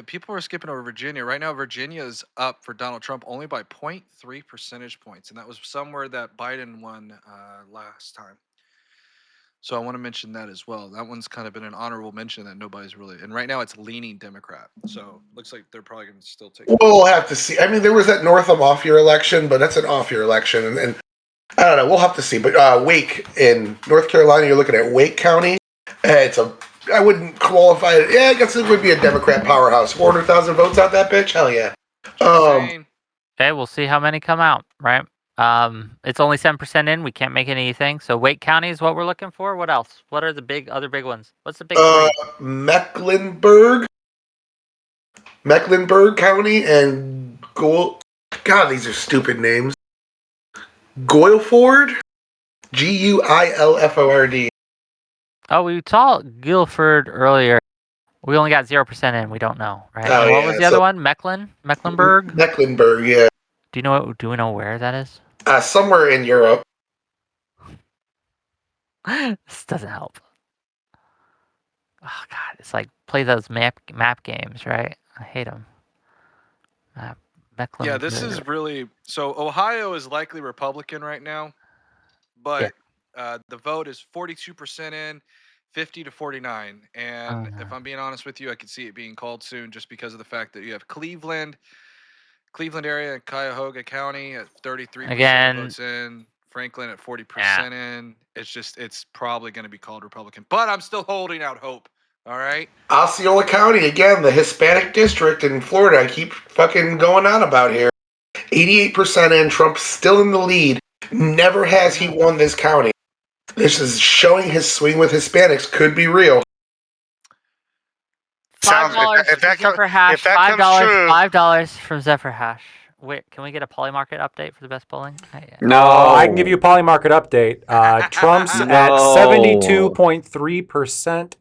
people are skipping over Virginia. Right now, Virginia is up for Donald Trump only by 0.3 percentage points, and that was somewhere that Biden won last time. So I want to mention that as well. That one's kind of been an honorable mention that nobody's really. And right now, it's leaning Democrat. So looks like they're probably going to still take. We'll have to see. I mean, there was that Northam off-year election, but that's an off-year election, and I don't know. We'll have to see. But Wake in North Carolina, you're looking at Wake County. I wouldn't qualify it. Yeah, I guess it would be a Democrat powerhouse. 400,000 votes out that bitch? Hell yeah. Okay, we'll see how many come out, right? It's only 7% in. We can't make anything. So Wake County is what we're looking for. What else? What are the other big ones? What's the big three? Mecklenburg County and God, these are stupid names. Guilford? Guilford. Oh, we saw Guilford earlier. We only got 0% in. We don't know, right? Oh, what was the other one? Mecklenburg? Mecklenburg, yeah. Do we know where that is? Somewhere in Europe. This doesn't help. Oh God, it's like play those map games, right? I hate them. Mecklenburg. Yeah, this is really so. Ohio is likely Republican right now, but the vote is 42% in, 50 to 49. And if I'm being honest with you, I could see it being called soon, just because of the fact that you have Cleveland area, and Cuyahoga County at 33% votes in. Franklin at 40% in. It's probably going to be called Republican, but I'm still holding out hope. All right. Osceola County, again, the Hispanic district in Florida. I keep fucking going on about here. 88% in. Trump's still in the lead. Never has he won this county. This is showing his swing with Hispanics could be real. $5 if that comes true, $5 from Zephyr Hash. Wait, can we get a Polymarket update for the best polling? No, I can give you a Polymarket update. Trump's at 72.3%.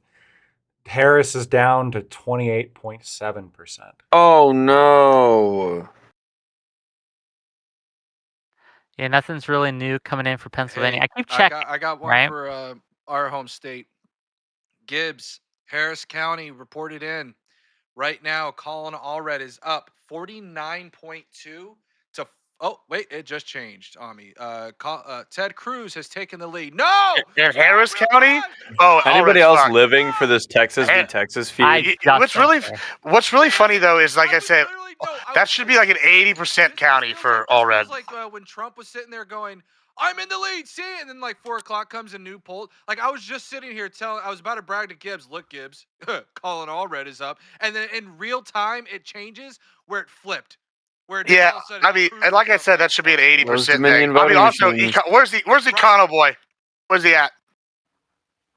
Harris is down to 28.7%. Oh no. Yeah, nothing's really new coming in for Pennsylvania. I keep checking. I got one for our home state. Gibbs, Harris County reported in. Right now, Colin Allred is up 49.2 to. Oh, wait, it just changed on me. Ted Cruz has taken the lead. No! In Harris County? Oh, anybody else living for this Texas v. Texas feed? What's really funny though is, like I said, that should be like an 80% county for Allred. Like when Trump was sitting there going, I'm in the lead, see? And then like 4 o'clock comes a new poll. Like I was just sitting here I was about to brag to Gibbs, look Gibbs, Colin Allred is up. And then in real time, it changes where it flipped. Yeah, I mean, and like I said, that should be an 80% thing. I mean, also, where's the Econo boy? Where's he at?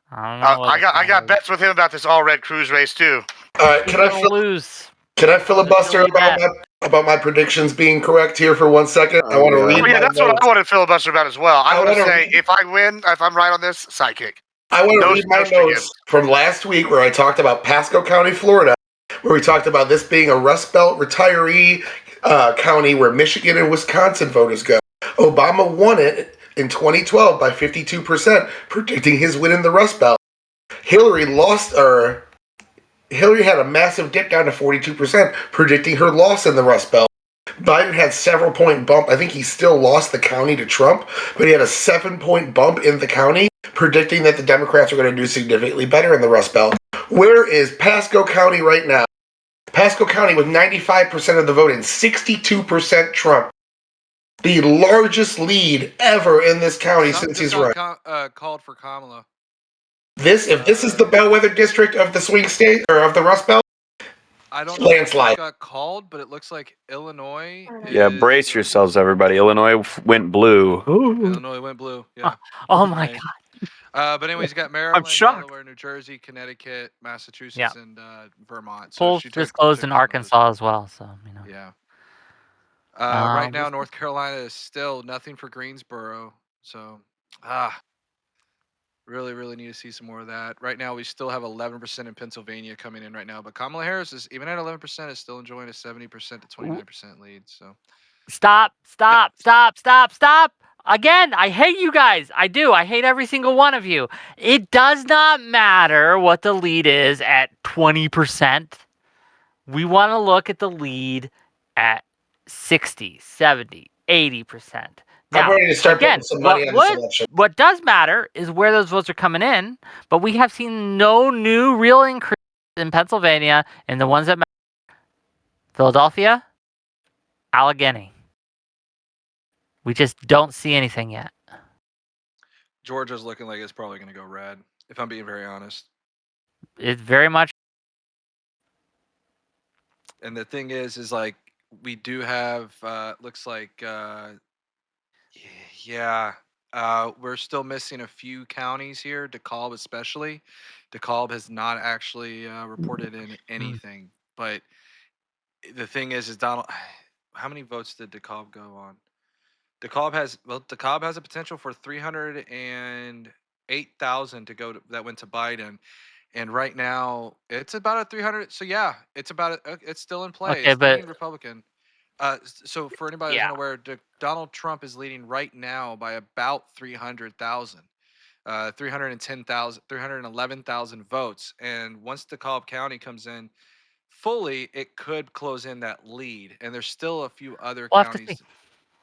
I got bets with him about this Allred Cruz race too. Can I filibuster about my predictions being correct here for 1 second? I want to read. Yeah, that's what I want to filibuster about as well. I want to say if I win, if I'm right on this, sidekick. I want to read my notes from last week where I talked about Pasco County, Florida, where we talked about this being a Rust Belt retiree county where Michigan and Wisconsin voters go. Obama won it in 2012 by 52%, predicting his win in the Rust Belt. Hillary had a massive dip down to 42%, predicting her loss in the Rust Belt. Biden had several point bump. I think he still lost the county to Trump, but he had a 7-point bump in the county, predicting that the Democrats are going to do significantly better in the Rust Belt. Where is Pasco County right now? Pasco County with 95% of the vote and 62% Trump. The largest lead ever in this county since he's run. Called for Kamala. If this is the bellwether district of the swing state or of the Rust Belt, I don't know landslide. If it got called, but it looks like Illinois. Yeah, brace yourselves, everybody. Illinois went blue. Illinois went blue. Yeah. Oh my God. But anyways, you got Maryland, Delaware, New Jersey, Connecticut, Massachusetts, and Vermont. So polls just closed in Arkansas as well. So Yeah. Right now, North Carolina is still nothing for Greensboro. So really, really need to see some more of that. Right now, we still have 11% in Pennsylvania coming in right now, but Kamala Harris is even at 11% is still enjoying a 70% to 29% lead. So stop. Again, I hate you guys. I do. I hate every single one of you. It does not matter what the lead is at 20%. We want to look at the lead at 60, 70, 80%. I'm Now, ready to start again, putting some money on this election. what does matter is where those votes are coming in, but we have seen no new real increase in Pennsylvania, and the ones that matter, Philadelphia, Allegheny. We just don't see anything yet. Georgia's looking like it's probably going to go red, if I'm being very honest. It's very much. And the thing is like we do have looks like yeah, we're still missing a few counties here, DeKalb especially. DeKalb has not actually reported in anything, but the thing is Donald. How many votes did DeKalb go on? DeKalb has a potential for 308,000 to go to, that went to Biden, and right now it's about a 300. So yeah, it's about it's still in play. Okay, It's but leading Republican. So for anybody who's unaware, Donald Trump is leading right now by about 300,000. 310,000, 311,000 votes. And once DeKalb County comes in fully, it could close in that lead. And there's still a few other we'll have to see. counties.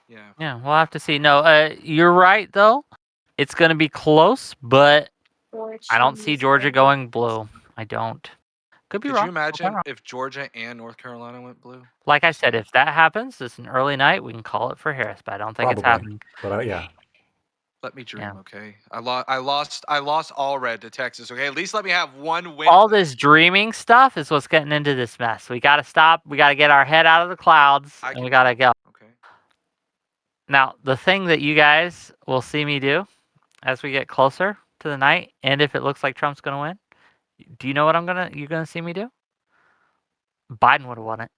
Yeah. Yeah, we'll have to see. No, you're right though. It's going to be close, but I don't see Georgia going blue. I don't. Could be Could wrong. you Okay, imagine wrong. if Georgia and North Carolina went blue? Like I said, if that happens, it's an early night. We can call it for Harris, but I don't think it's Probably. happening. But yeah. Let me dream, Yeah. okay? I lost all red to Texas, okay? At least let me have one win. All this dreaming stuff is what's getting into this mess. We got to stop. We got to get our head out of the clouds, and we got to go. Okay. Now, the thing that you guys will see me do as we get closer to the night, and if it looks like Trump's going to win, do you know what you're gonna see me do? Biden would have won it.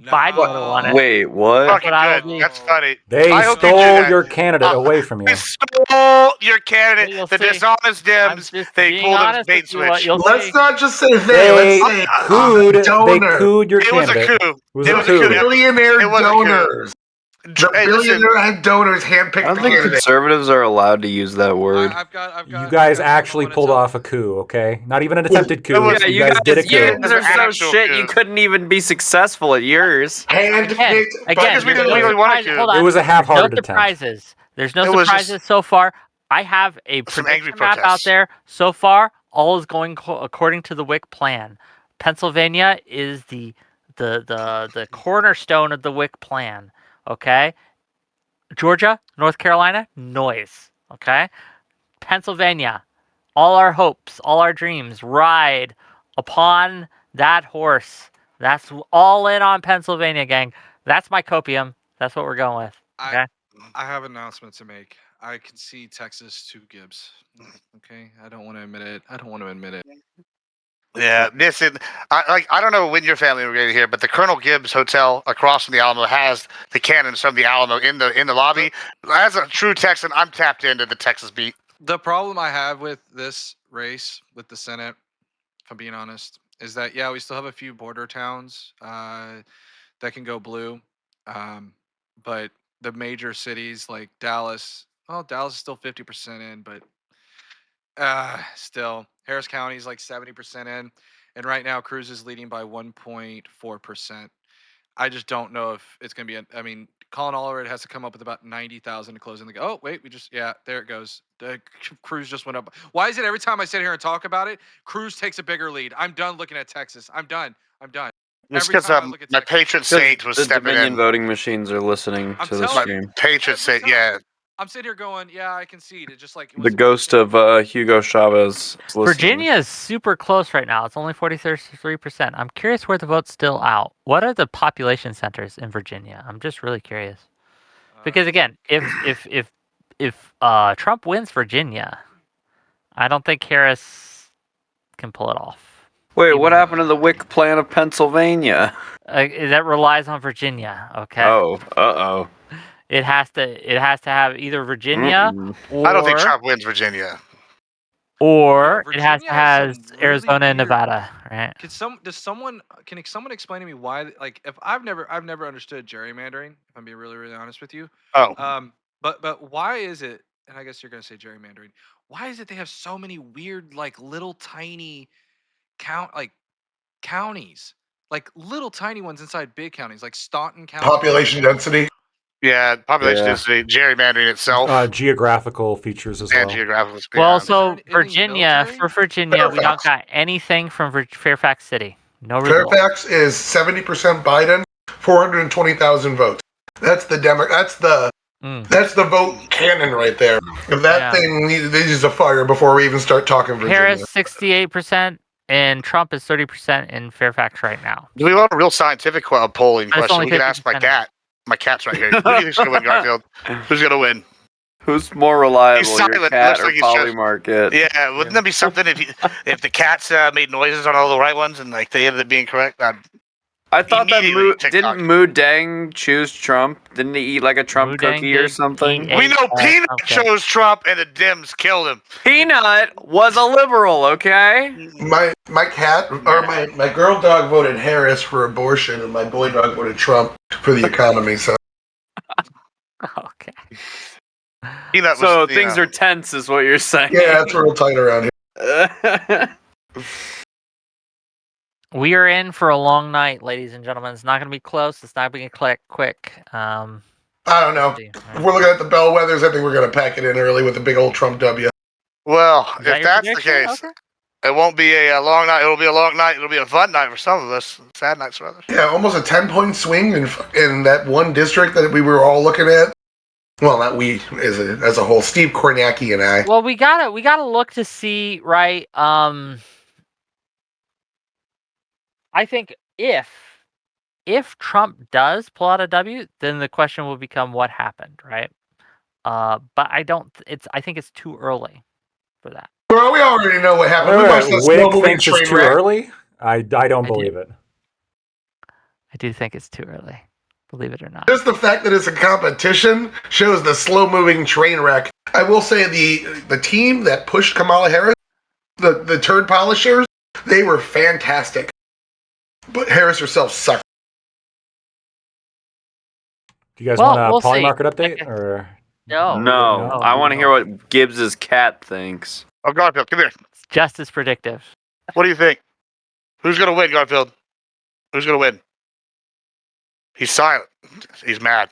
Biden would have won it. Wait, what? Fucking what I good. will be. That's funny. They I hope you do stole that. your candidate away from you. They stole your candidate. You'll The see. dishonest I'm Dems. just They being pulled a honest bait with you, what switch. you'll Let's see. not just say they. They Let's say cooed donor. your It was a candidate. coup. It was It a was a coup. coup. Billionaire It was a coup. donors. The Hey, listen, billionaire had donors handpicked I don't the think candidate. conservatives are allowed to use that word. I've got. You guys I've got actually something I pulled wanna off a coup, okay? Not even an It attempted coup. was- Yeah, you guys did a coup. You It was guys are an so actual shit. coup. You couldn't even be successful at yours. Again, Handpicked. Because we didn't no legally want to surprise- coup. Hold on. It was a half-hearted no attempt. surprises. There's no It was surprises just so far. I have a some angry prediction map out protests. there. So far, all is going according to the WIC plan. Pennsylvania is the cornerstone of the WIC plan. Okay. Georgia, North Carolina, noise. Okay. Pennsylvania, all our hopes, all our dreams ride upon that horse. That's all in on Pennsylvania, gang. That's my copium. That's what we're going with. Okay. I have an announcement to make. I can see Texas to Gibbs. Okay. I don't want to admit it. Yeah, listen, I don't know when your family immigrated here, but the Colonel Gibbs Hotel across from the Alamo has the cannons from the Alamo in the lobby. As a true Texan, I'm tapped into the Texas beat. The problem I have with this race with the Senate, if I'm being honest, is that we still have a few border towns that can go blue, but the major cities like Dallas, Dallas is still 50% in, but still Harris County is like 70% in, and right now Cruz is leading by 1.4%. I just don't know if it's going to be. I mean, Colin Oliver has to come up with about 90,000 to close in. Oh wait, there it goes. Cruz just went up. Why is it every time I sit here and talk about it, Cruz takes a bigger lead? I'm done looking at Texas. I'm done. It's Every because time I look at my Texas. patron saint was The stepping Dominion in. voting machines are listening I'm to the telling you. stream. Patron saint, yeah. I'm sitting here going, yeah, I concede. It's just like it The was ghost of Hugo Chavez is listening. Virginia is super close right now. It's only 43%. I'm curious where the vote's still out. What are the population centers in Virginia? I'm just really curious. Because again, if Trump wins Virginia, I don't think Harris can pull it off. Wait, what happened to the WIC plan of Pennsylvania? That relies on Virginia. Okay. Oh, uh-oh. It has to have either Virginia or I don't think Trump wins Virginia. or Yeah, it has to Virginia has have some really Arizona and weird- Nevada, right? Can someone explain to me why? Like, if I've never understood gerrymandering. If I'm being really really honest with you. Oh, But why is it? And I guess you're gonna say gerrymandering. Why is it they have so many weird like little tiny counties, like little tiny ones inside big counties, like Staunton County. Population density. Yeah, population Yeah. density, gerrymandering itself, Geographical features as and well. geographical. Well, Yeah. so anything Virginia, military? for Virginia, we don't Fairfax. got anything from Fairfax City. No results. Fairfax is 70% Biden, 420,000 votes. That's the That's the vote cannon right there. If that thing needs a fire before we even start talking Virginia. Harris 68%, and Trump is 30% in Fairfax right now. Do we want a real scientific polling But it's question? only We can ask my 50%. cat. My cat's right here. Who do you think's gonna win, Garfield? Who's gonna win? Who's more reliable, your silent. cat Looks or like he's just- Polymarket? Yeah, wouldn't that be something if the cats made noises on all the right ones and like they ended up being correct? I thought that Immediately TikTok. didn't Moo Dang choose Trump? Didn't he eat like a Trump Moo Dang cookie or did something? eat We know Peanut okay. chose Trump and the Dems killed him. Peanut was a liberal, okay? My cat or my girl dog voted Harris for abortion, and my boy dog voted Trump for the economy. So Okay. Peanut So was, things are tense, is what you're saying. yeah, it's real tight around here. We are in for a long night, ladies and gentlemen. It's not going to be close. It's not going to be quick. I don't know. See. If we're looking at the bellwethers, I think we're going to pack it in early with a big old Trump W. Well, Is that if your that's the prediction? case, Okay. it won't be a long night. It'll be a long night. It'll be a fun night for some of us. Sad nights for others. Yeah, almost a 10-point swing in that one district that we were all looking at. Well, not we as a whole. Steve Kornacki and I. Well, we gotta look to see, right? I think if Trump does pull out a W, then the question will become what happened, right? But I think it's too early for that. Well, we already know what happened. Wait, We wait, watched this Wick slow-moving thinks it's train too wreck. early? I don't I do. believe it. I do think it's too early, believe it or not. Just the fact that it's a competition shows the slow-moving train wreck. I will say the team that pushed Kamala Harris, the turd polishers, they were fantastic. But Harris herself sucked. Do you guys Well, want a we'll see. Polymarket update? Okay. Or No, No, no, I want to no. hear what Gibbs's cat thinks. Oh, Garfield, come here. It's just as predictive. What do you think? Who's gonna win, Garfield? Who's gonna win? He's silent. He's mad.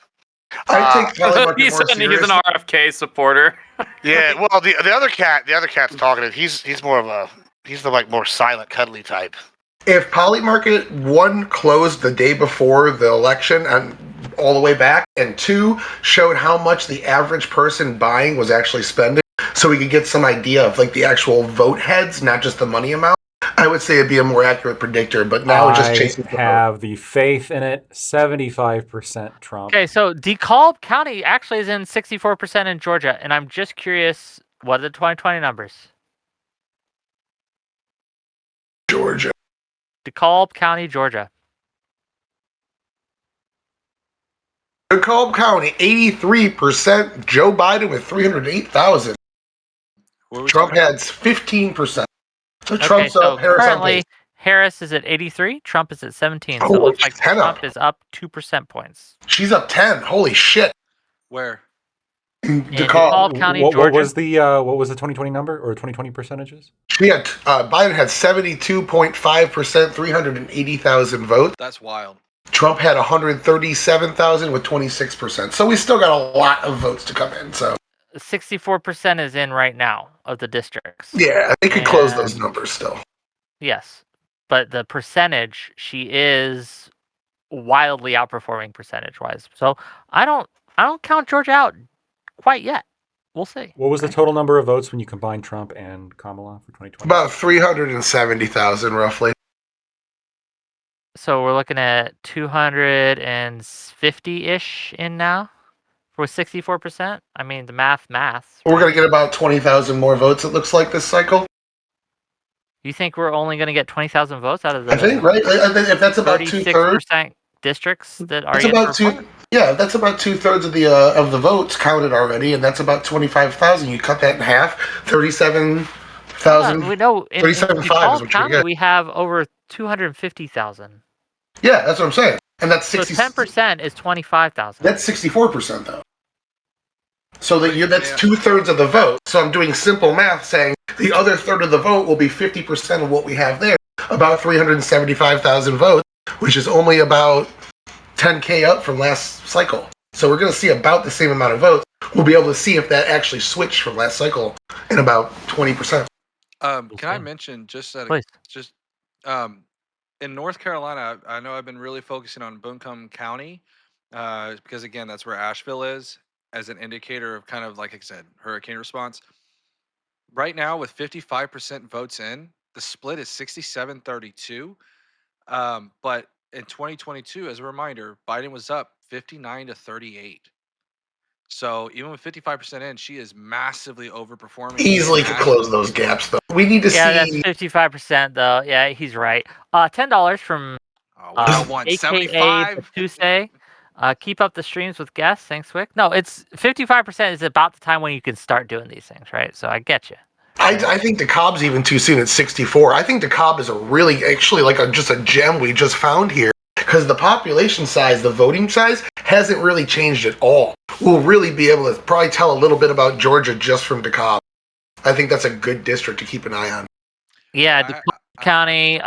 I take Polymarket he's more an serious. RFK supporter. Yeah, well, the other cat's talkative. He's more of a he's the more silent, cuddly type. If Polymarket, 1, closed the day before the election and all the way back, and 2, showed how much the average person buying was actually spending, so we could get some idea of the actual vote heads, not just the money amount, I would say it'd be a more accurate predictor, but now it just chases the vote. have the faith in it. 75% Trump. Okay, so DeKalb County actually is in 64% in Georgia, and I'm just curious, what are the 2020 numbers? Georgia. DeKalb County, Georgia. DeKalb County, 83%. Joe Biden with 308,000. What are we Trump talking had 15%. So Okay, Trump's so up. Harris on currently base. Harris is at 83, Trump is at 17. So Oh, it looks like 10 up. Trump is up 2% points. She's up 10. Holy shit. Where? In In DeKalb. DeKalb County, What Georgia. was the 2020 number or 2020 percentages? She had Biden had 72.5%, 380,000 votes. That's wild. Trump had 137,000 with 26%. So we still got a lot of votes to come in. So 64% is in right now of the districts. yeah, they could close those And- numbers still. Yes. But the percentage, she is wildly outperforming percentage-wise. So I don't count Georgia out quite yet. We'll see. What was the total number of votes when you combined Trump and Kamala for 2020? About 370,000 roughly. So we're looking at 250-ish in now for 64%. I mean, the math. We're going to get about 20,000 more votes, it looks like, this cycle. You think we're only going to get 20,000 votes out of the I think, right? I think if that's about 2/3. 36% districts that are That's yet about to report? that's about 2/3 of the votes counted already, and that's about 25,000. You cut that in half, 37,000. We know in 37.5 is DeKalb what you County get. we have over 250,000. Yeah, that's what I'm saying. And that's So 60. 10% is 25,000. That's 64% though. So that's Yeah. 2/3 of the vote. So I'm doing simple math, saying the other third of the vote will be 50% of what we have there. about 375,000 votes, which is only about 10K up from last cycle. So we're going to see about the same amount of votes. We'll be able to see if that actually switched from last cycle in about 20%. Can I see. mention just Please. in North Carolina, I know I've been really focusing on Buncombe County because again, that's where Asheville is as an indicator of kind of like I said, hurricane response. Right now, with 55% votes in, the split is 67-32. But in 2022, as a reminder, Biden was up 59-38. So even with 55% in, she is massively overperforming. Easily could close those gaps, though. We need to Yeah, that's see. 55% though. Yeah, he's right. $10 from Oh, what I want, AKA 75. Tuesday. Keep up the streams with guests. Thanks, Wick. No, it's 55% is about the time when you can start doing these things, right? So I get you. I think DeKalb's even too soon at 64. I think DeKalb is a really, actually, like just a gem we just found here. Because the population size, the voting size, hasn't really changed at all. We'll really be able to probably tell a little bit about Georgia just from DeKalb. I think that's a good district to keep an eye on. Yeah, DeKalb County,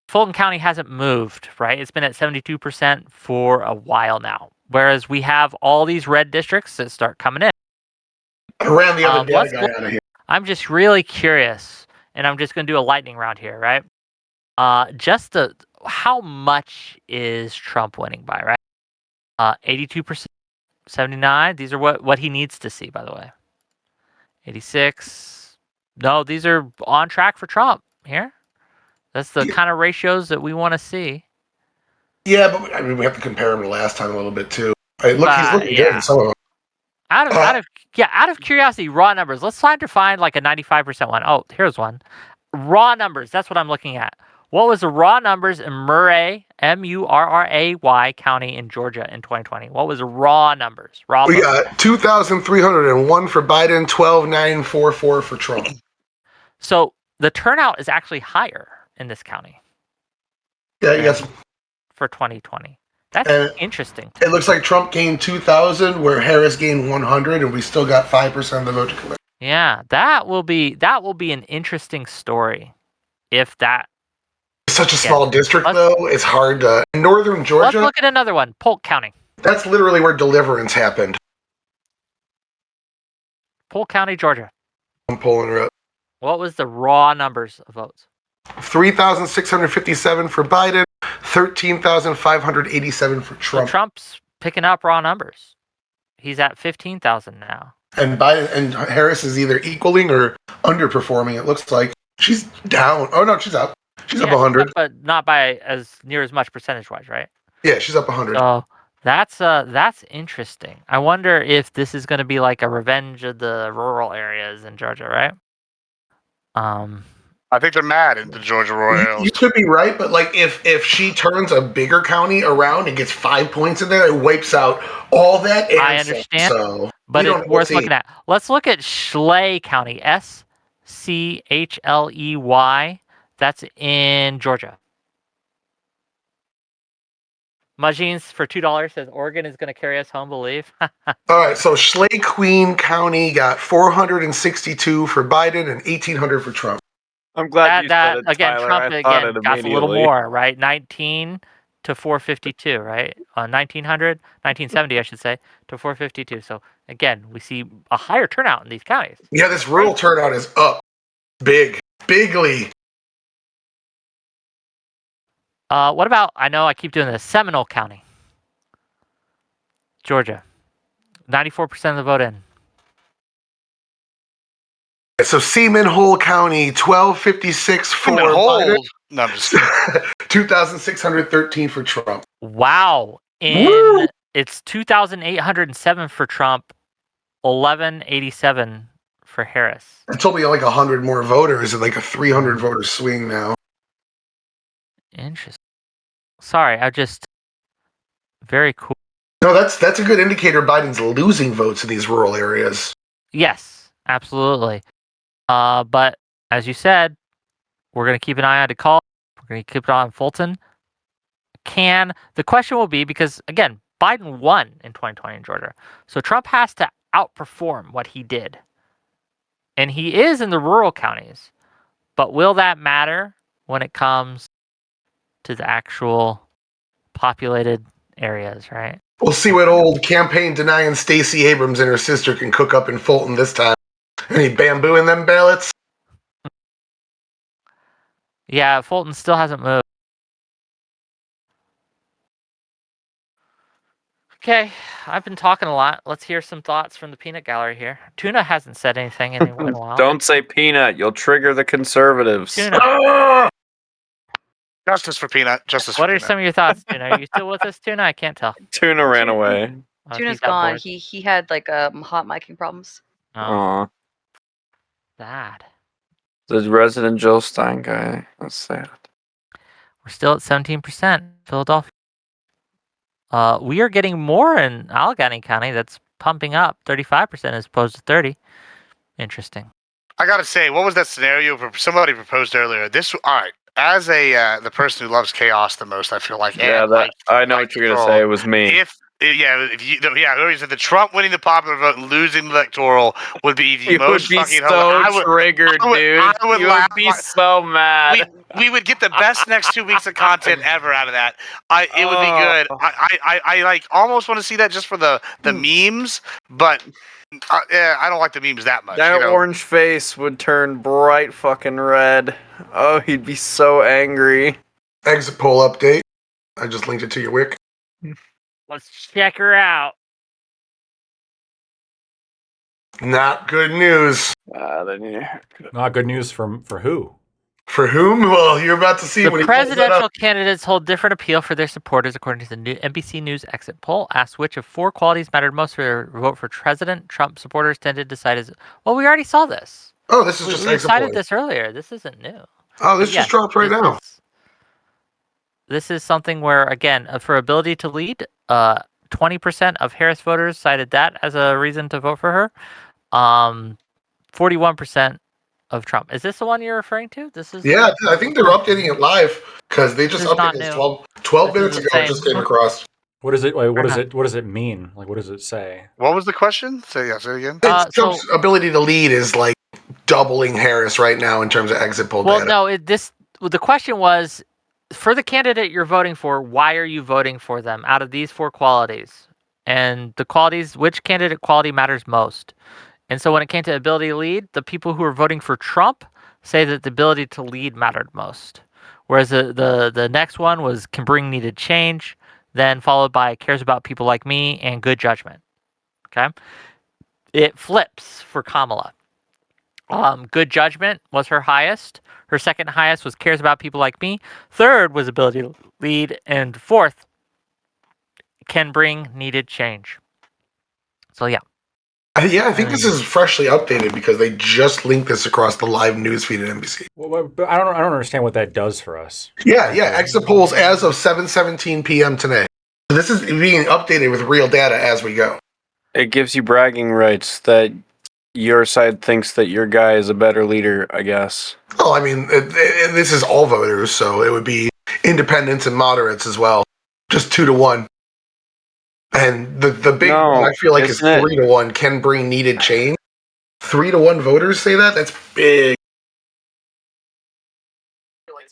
Fulton County hasn't moved, right? It's been at 72% for a while now. Whereas we have all these red districts that start coming in. I ran the other data guy out of here. I'm just really curious, and I'm just going to do a lightning round here, right? How much is Trump winning by, right? 82%, 79. These are what he needs to see, by the way. 86. No, these are on track for Trump here. That's the kind of ratios that we want to see. Yeah, but I mean, we have to compare him to last time a little bit too. He's looking good in some of them. Out of curiosity, raw numbers. Let's try to find like a 95% one. Oh, here's one. Raw numbers. That's what I'm looking at. What was the raw numbers in Murray, Murray County in Georgia in 2020? What was the raw numbers? We got 2,301 for Biden, 12,944 for Trump. So the turnout is actually higher in this county. Yeah, yes. For 2020. That's interesting. It looks like Trump gained 2,000, where Harris gained 100, and we still got 5% of the vote to collect. Yeah, that will be an interesting story. If that. It's such a small district, though. It's hard to. In northern Georgia. Let's look at another one. Polk County. That's literally where deliverance happened. Polk County, Georgia. I'm pulling her up. What was the raw numbers of votes? 3,657 for Biden, 13,587 for Trump. So Trump's picking up raw numbers. He's at 15,000 now. And Biden and Harris is either equaling or underperforming. It looks like she's down. Oh no, she's up. She's up 100, but not by as near as much percentage-wise, right? Yeah, she's up 100. So that's interesting. I wonder if this is going to be like a revenge of the rural areas in Georgia, right? I think they're mad at the Georgia Royals. You could be right, but like if she turns a bigger county around and gets 5 points in there, it wipes out all that. I understand, so but it's worth looking at. Let's look at Schley County, Schley. That's in Georgia. Majins for $2 says Oregon is going to carry us home, believe. All right, so Schley Queen County got 462 for Biden and 1,800 for Trump. I'm glad you said it, again. Tyler. Trump I thought again it got a little immediately. more, right? 19 to 452, right? 1970, I should say, to 452. So again, we see a higher turnout in these counties. Yeah, this rural turnout is up bigly. What about? I know I keep doing this. Seminole County, Georgia, 94% of the vote in. So Seminole County, 1,256 for Biden. No, I'm just kidding. 2,613 for Trump. Wow. Woo! It's 2,807 for Trump, 1,187 for Harris. It's only like 100 more voters and like a 300 voter swing now. Interesting. Sorry, very cool. No, that's a good indicator Biden's losing votes in these rural areas. Yes, absolutely. But as you said, we're going to keep an eye on DeKalb. We're going to keep an eye on Fulton. The question will be, because again, Biden won in 2020 in Georgia. So Trump has to outperform what he did. And he is in the rural counties. But will that matter when it comes to the actual populated areas, right? We'll see what old campaign denying Stacey Abrams and her sister can cook up in Fulton this time. Any bamboo in them ballots? Yeah, Fulton still hasn't moved. Okay, I've been talking a lot. Let's hear some thoughts from the peanut gallery here. Tuna hasn't said anything in a while. Don't say peanut. You'll trigger the conservatives. Tuna, Ah! Justice for Peanut. Justice what for are Peanut. some of your thoughts, Tuna? Are you still with us, Tuna? I can't tell. Tuna ran away. Oh, Tuna's he's gone. outboard. He had like hot micing problems. Oh, Aw. sad. The resident Jill Stein guy. That's sad. We're still at 17%. Philadelphia. We are getting more in Allegheny County. That's pumping up 35% as opposed to 30. Interesting. I gotta say, what was that scenario somebody proposed earlier? This, all right. As the person who loves chaos the most, I feel like. Yeah, and that like- I know like what you're gonna control. say. It was me. Whoever said the Trump winning the popular vote and losing the electoral would be the You would most be fucking. so triggered, I would- dude. I would you laugh would be my- so mad. we would get the best next 2 weeks of content ever out of that. It would be good. Oh. I like almost want to see that just for the memes, but I don't like the memes that much. That you know? orange face would turn bright fucking red. Oh, he'd be so angry. Exit poll update. I just linked it to your wick. Let's check her out. Not good news. Not good news for who? For whom? Well, you're about to see The when he pulls that presidential up. candidates hold different appeal for their supporters, according to the new NBC News exit poll. Asked which of four qualities mattered most for their vote for President, Trump supporters tended to decide as well. We already saw this. Oh, this is We just we exit decided poll. this earlier. This isn't new. Oh, this Yes, just dropped right this now. This is something where, again, for ability to lead, 20% of Harris voters cited that as a reason to vote for her. 41% of Trump. Is this the one you're referring to? This is Yeah, I think they're updating it live because they just This is not updated this new. 12 This is minutes the ago. It same. just came across. What is it? Like, what Fair is enough. it? What does it mean? Like, what does it say? What was the question? Say it again. Trump's ability to lead is like doubling Harris right now in terms of exit poll Well, data. no. The question was, for the candidate you're voting for, why are you voting for them out of these four qualities? And the qualities, which candidate quality matters most? And so when it came to ability to lead, the people who are voting for Trump say that the ability to lead mattered most. Whereas the next one was can bring needed change, then followed by cares about people like me and good judgment. Okay? It flips for Kamala. Good judgment was her highest. Her second highest was cares about people like me. Third was ability to lead. And fourth, can bring needed change. So yeah. Yeah, I think this is freshly updated because they just linked this across the live news feed at NBC. But I don't understand what that does for us. Yeah, exit polls as of 7:17 p.m. today. So this is being updated with real data as we go. It gives you bragging rights that your side thinks that your guy is a better leader, I guess. Well, I mean, this is all voters, so it would be independents and moderates as well. Just 2-1. And the big No, one I feel like is isn't it- 3-1 can bring needed change. 3-1 voters say that? That's big.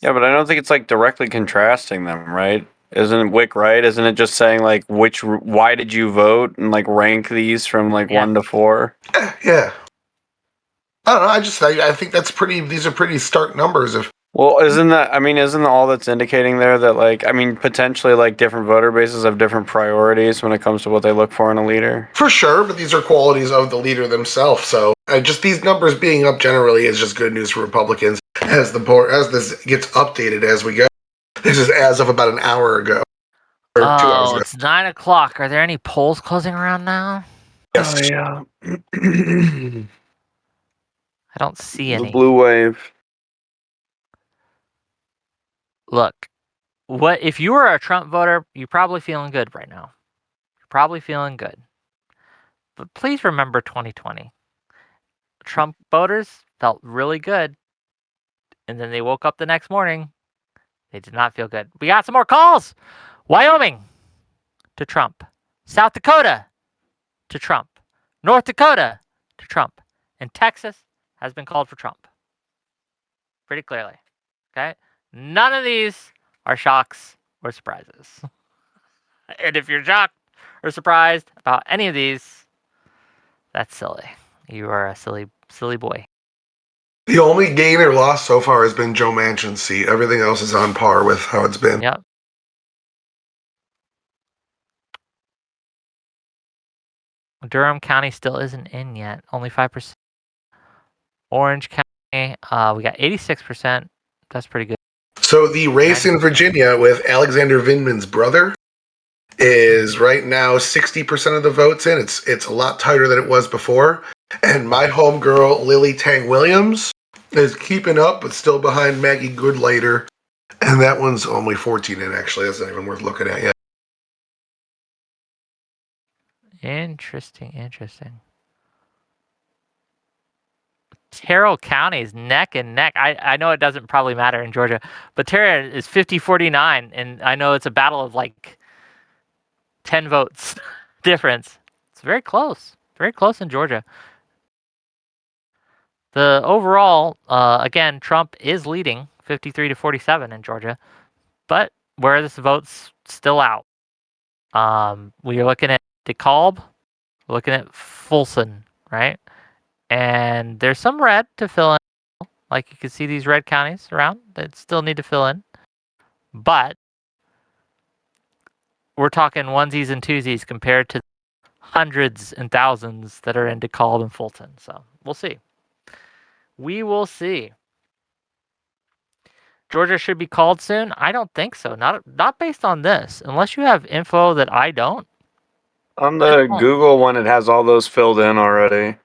Yeah, but I don't think it's like directly contrasting them, right? Isn't Wick right? Isn't it just saying like why did you vote and like rank these from like Yeah. 1 to 4? Yeah. I don't know. I think that's pretty. These are pretty stark numbers. Well, isn't all that's indicating there that like potentially like different voter bases have different priorities when it comes to what they look for in a leader? For sure, but these are qualities of the leader themselves. So just these numbers being up generally is just good news for Republicans as this gets updated as we go. This is as of about an hour ago. Or 2 hours ago. It's 9:00. Are there any polls closing around now? Yes. yeah. I don't see The any. blue wave. Look, what if you were a Trump voter? You're probably feeling good right now. You're probably feeling good. But please remember 2020. Trump voters felt really good, and then they woke up the next morning. They did not feel good. We got some more calls. Wyoming to Trump. South Dakota to Trump. North Dakota to Trump. And Texas has been called for Trump. Pretty clearly. Okay? None of these are shocks or surprises. And if you're shocked or surprised about any of these, that's silly. You are a silly boy. The only gain or loss so far has been Joe Manchin's seat. Everything else is on par with how it's been. Yep. Durham County still isn't in yet. Only 5%. Orange County, we got 86%. That's pretty good. So the race in Virginia with Alexander Vindman's brother is right now 60% of the votes in. It's a lot tighter than it was before. And my homegirl, Lily Tang Williams, is keeping up, but still behind Maggie Goodlater. And that one's only 14 in, actually. That's not even worth looking at yet. Interesting. Terrell County is neck and neck. I know it doesn't probably matter in Georgia, but Terrell is 50-49, and I know it's a battle of like 10 votes difference. It's very close in Georgia. The overall, again, Trump is leading 53-47 in Georgia, but where this vote's still out. We are looking at DeKalb, we're looking at Folsom, right? And there's some red to fill in. Like you can see these red counties around that still need to fill in. But we're talking onesies and twosies compared to hundreds and thousands that are in DeKalb and Fulton. So we'll see. We will see. Georgia should be called soon? I don't think so. Not based on this. Unless you have info that I don't. On the Google one, it has all those filled in already.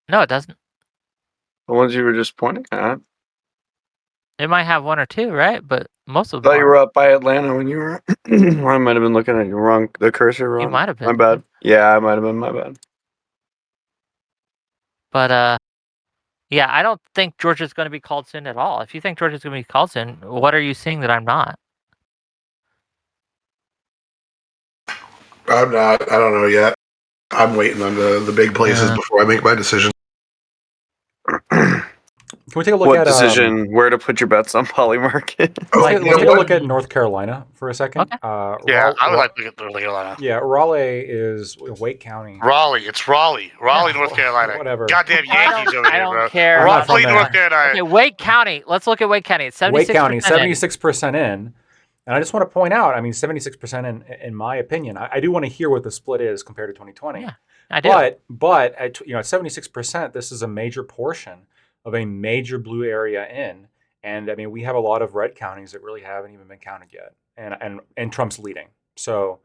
No, it doesn't. The ones you were just pointing at. It might have one or two, right? But most of I them thought you aren't. were up by Atlanta when you were. I might have been looking at the cursor wrong. You might have been. My bad. Yeah, I might have been. My bad. But yeah, I don't think Georgia's going to be called soon at all. If you think Georgia's going to be called soon, what are you seeing that I'm not? I'm not. I don't know yet. I'm waiting on the big places before I make my decision. Can we take a look What at decision? Where to put your bets on Polymarket? Let's take a look at North Carolina for a second. Okay. Yeah, I would like to get North Carolina. Yeah, Raleigh is Wake County. Raleigh, it's Raleigh, North Carolina. Whatever. Goddamn Yankees over I here, don't bro. care. I'm not from Raleigh, there. North Carolina. Okay, Wake County. Let's look at Wake County. It's 76%. Wake County, in. 76% in. And I just want to point out, I mean, 76% in my opinion. I do want to hear what the split is compared to 2020. Yeah, I do. But at 76%, this is a major portion of a major blue area in. And I mean, we have a lot of red counties that really haven't even been counted yet. And Trump's leading. So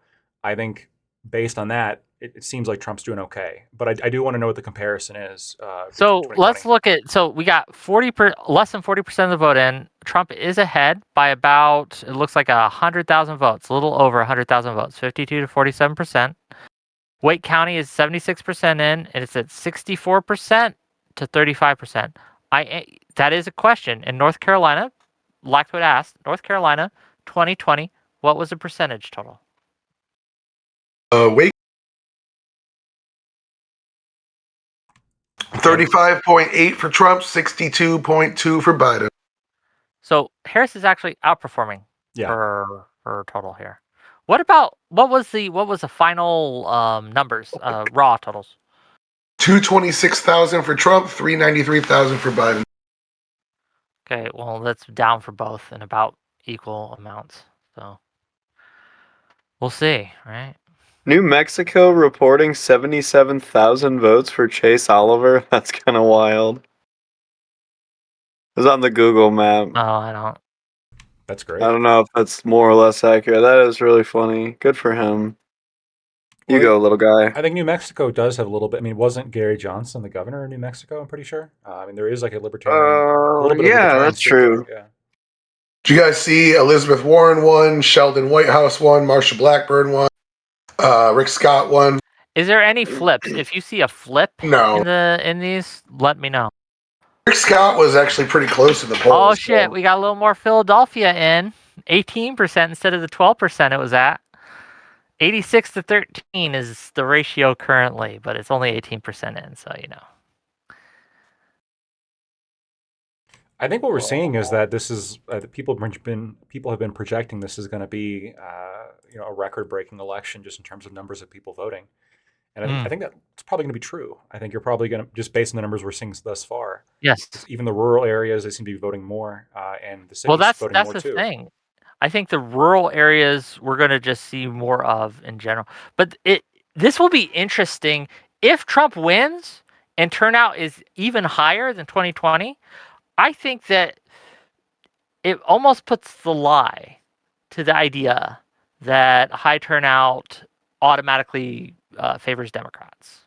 I think based on that, it seems like Trump's doing okay. But I do want to know what the comparison is. So let's look at. So we got less than 40% of the vote in. Trump is ahead by about. It looks like 100,000 votes, a little over 100,000 votes, 52-47%. Wake County is 76% in, and it's at 64% to 35%. That is a question. In North Carolina, Blackwood asked, North Carolina, 2020, what was the percentage total? Wake 35.8 for Trump, 62.2 for Biden. So Harris is actually outperforming Yeah. her total here. What was the final numbers, raw totals? 226,000 for Trump, 393,000 for Biden. Okay, well that's down for both in about equal amounts. So we'll see, right? New Mexico reporting 77,000 votes for Chase Oliver. That's kind of wild. It was on the Google map. Oh, I don't. That's great. I don't know if that's more or less accurate. That is really funny. Good for him. You Well, go, little guy. I think New Mexico does have a little bit. I mean, wasn't Gary Johnson the governor of New Mexico? I'm pretty sure. I mean, there is like a libertarian. a little bit of Yeah, libertarian that's streak there, true. Yeah. Did you guys see Elizabeth Warren won, Sheldon Whitehouse won, Marsha Blackburn won, Rick Scott won? Is there any flips? If you see a flip No. in these, let me know. Rick Scott was actually pretty close in the polls. Oh shit, we got a little more Philadelphia in. 18% instead of the 12% it was at. 86-13 is the ratio currently, but it's only 18% in, so you know. I think what we're seeing is that this is people have been projecting this is going to be a record-breaking election just in terms of numbers of people voting, and I think that's probably going to be true. I think you're probably going to, just based on the numbers we're seeing thus far. Yes. Even the rural areas, they seem to be voting more, and the cities Well, that's voting more the too. thing. I think the rural areas we're going to just see more of in general. But this will be interesting if Trump wins and turnout is even higher than 2020. I think that it almost puts the lie to the idea that high turnout automatically favors Democrats.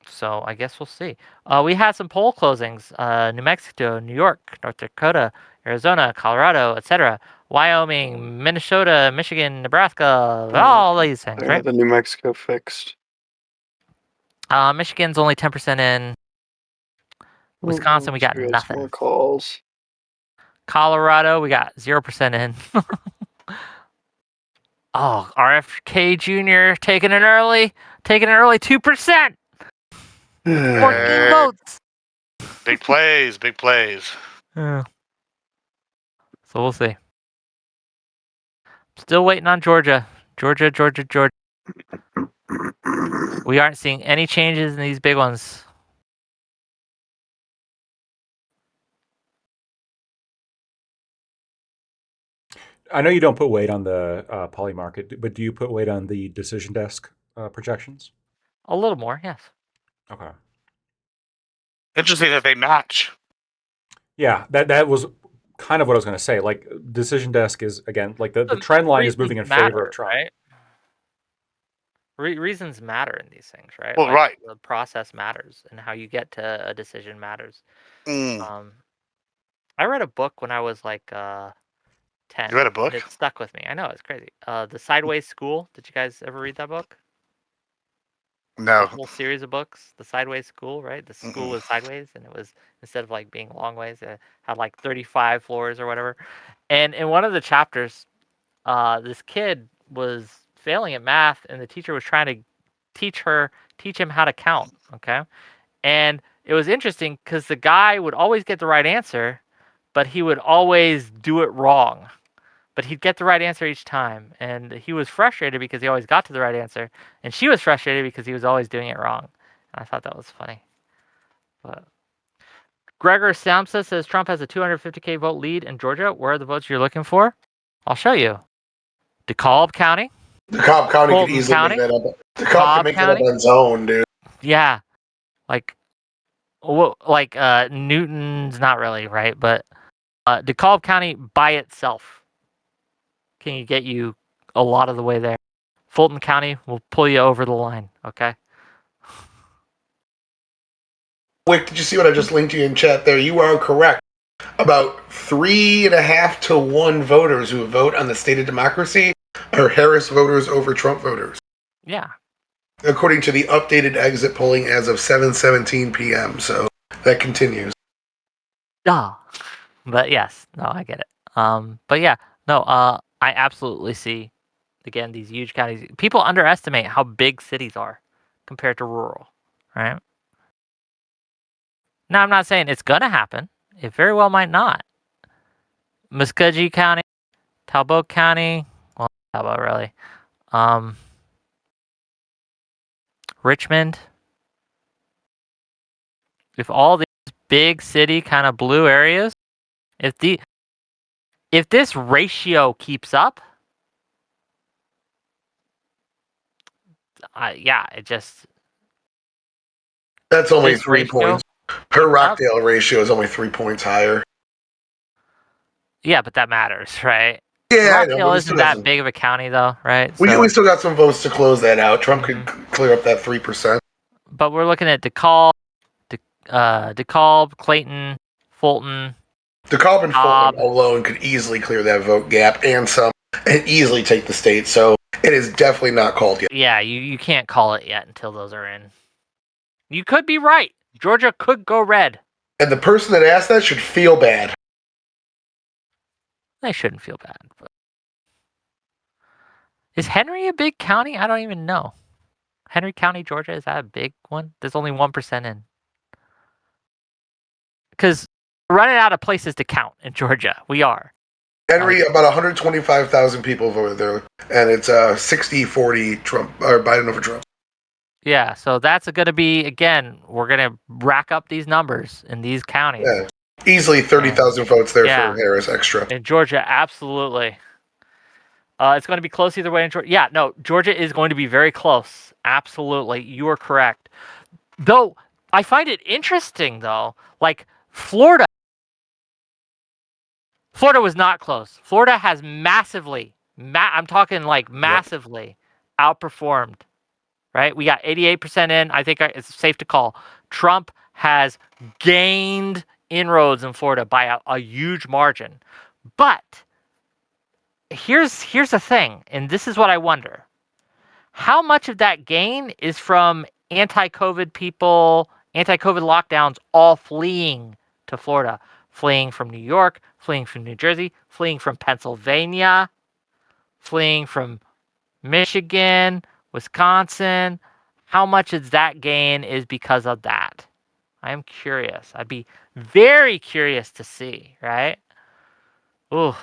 So I guess we'll see. We had some poll closings: New Mexico, New York, North Dakota, Arizona, Colorado, etc. Wyoming, Minnesota, Michigan, Nebraska, all these things, Yeah, right? the New Mexico fixed. Michigan's only 10% in. Wisconsin, we got Some nothing. more calls. Colorado, we got 0% in. Oh, RFK Jr. taking an early 2%. 14 votes. Big plays, big plays. Yeah. So we'll see. Still waiting on Georgia. Georgia. We aren't seeing any changes in these big ones. I know you don't put weight on the poly market, but do you put weight on the decision desk projections? A little more, yes. Okay. Interesting that they match. Yeah, that was kind of what I was going to say. Like, decision desk is, again, like the trend line is moving in favor of Trump. Right? Reasons matter in these things, right? Well, Like, right. the process matters, and how you get to a decision matters. I read a book when I was like 10. You read a book? And it stuck with me. I know, it's crazy. The Sideways School. Did you guys ever read that book? No. The whole series of books, The Sideways School, right? The school was sideways, and it was, instead of like being long ways, it had like 35 floors or whatever. And in one of the chapters, this kid was failing at math, and the teacher was trying to teach him how to count. Okay, and it was interesting because the guy would always get the right answer, but he would always do it wrong. But he'd get the right answer each time, and he was frustrated because he always got to the right answer, and she was frustrated because he was always doing it wrong. And I thought that was funny. But Gregor Samsa says Trump has a 250K vote lead in Georgia. Where are the votes you're looking for? I'll show you. DeKalb County. DeKalb County could Fulton easily County? make that up. DeKalb Cobb could make that up County? on its own, dude. Yeah, like Newton's not really right, but DeKalb County by itself can get you a lot of the way there. Fulton County will pull you over the line. Okay. Wick, did you see what I just linked to you in chat there? You are correct. About 3.5 to 1 voters who vote on the state of democracy are Harris voters over Trump voters, Yeah. according to the updated exit polling as of 7:17 p.m. So that continues. Duh. But yes, no, I get it. But yeah, no, I absolutely see, again, these huge counties. People underestimate how big cities are compared to rural, right? Now, I'm not saying it's gonna happen. It very well might not. Muskogee County, Talbot County, well, Talbot really. Richmond. If all these big city kind of blue areas, if this ratio keeps up, it just, That's only this 3 ratio points. Her keeps up. Rockdale ratio is only 3 points higher. Yeah, but that matters, right? Yeah, I know. Rockdale But it isn't still that doesn't. big of a county, though, right? We So, still got some votes to close that out. Trump could clear up that 3%. but we're looking at DeKalb, Clayton, Fulton. DeKalb and Cobb. Fulton alone could easily clear that vote gap and some, and easily take the state. So it is definitely not called yet. Yeah, you can't call it yet until those are in. You could be right. Georgia could go red. And the person that asked that should feel bad. They shouldn't feel bad. But is Henry a big county? I don't even know. Henry County, Georgia, is that a big one? There's only 1% in. Because running out of places to count in Georgia. We are. Henry, about 125,000 people voted there, and it's 60-40 Trump or Biden over Trump. Yeah, so that's going to be, again, we're going to rack up these numbers in these counties. Yeah, easily 30,000 votes there Yeah. for Harris extra. In Georgia, absolutely. It's going to be close either way in Georgia. Yeah, no, Georgia is going to be very close. Absolutely. You are correct. Though, I find it interesting, though, like Florida was not close. Florida has massively, I'm talking like massively outperformed, right? We got 88% in. I think it's safe to call. Trump has gained inroads in Florida by a huge margin. But here's the thing, and this is what I wonder. How much of that gain is from anti-COVID people, anti-COVID lockdowns all fleeing to Florida, fleeing from New York, fleeing from New Jersey, fleeing from Pennsylvania, fleeing from Michigan, Wisconsin? How much of that gain is because of that? I'm curious. I'd be very curious to see, right? Ooh.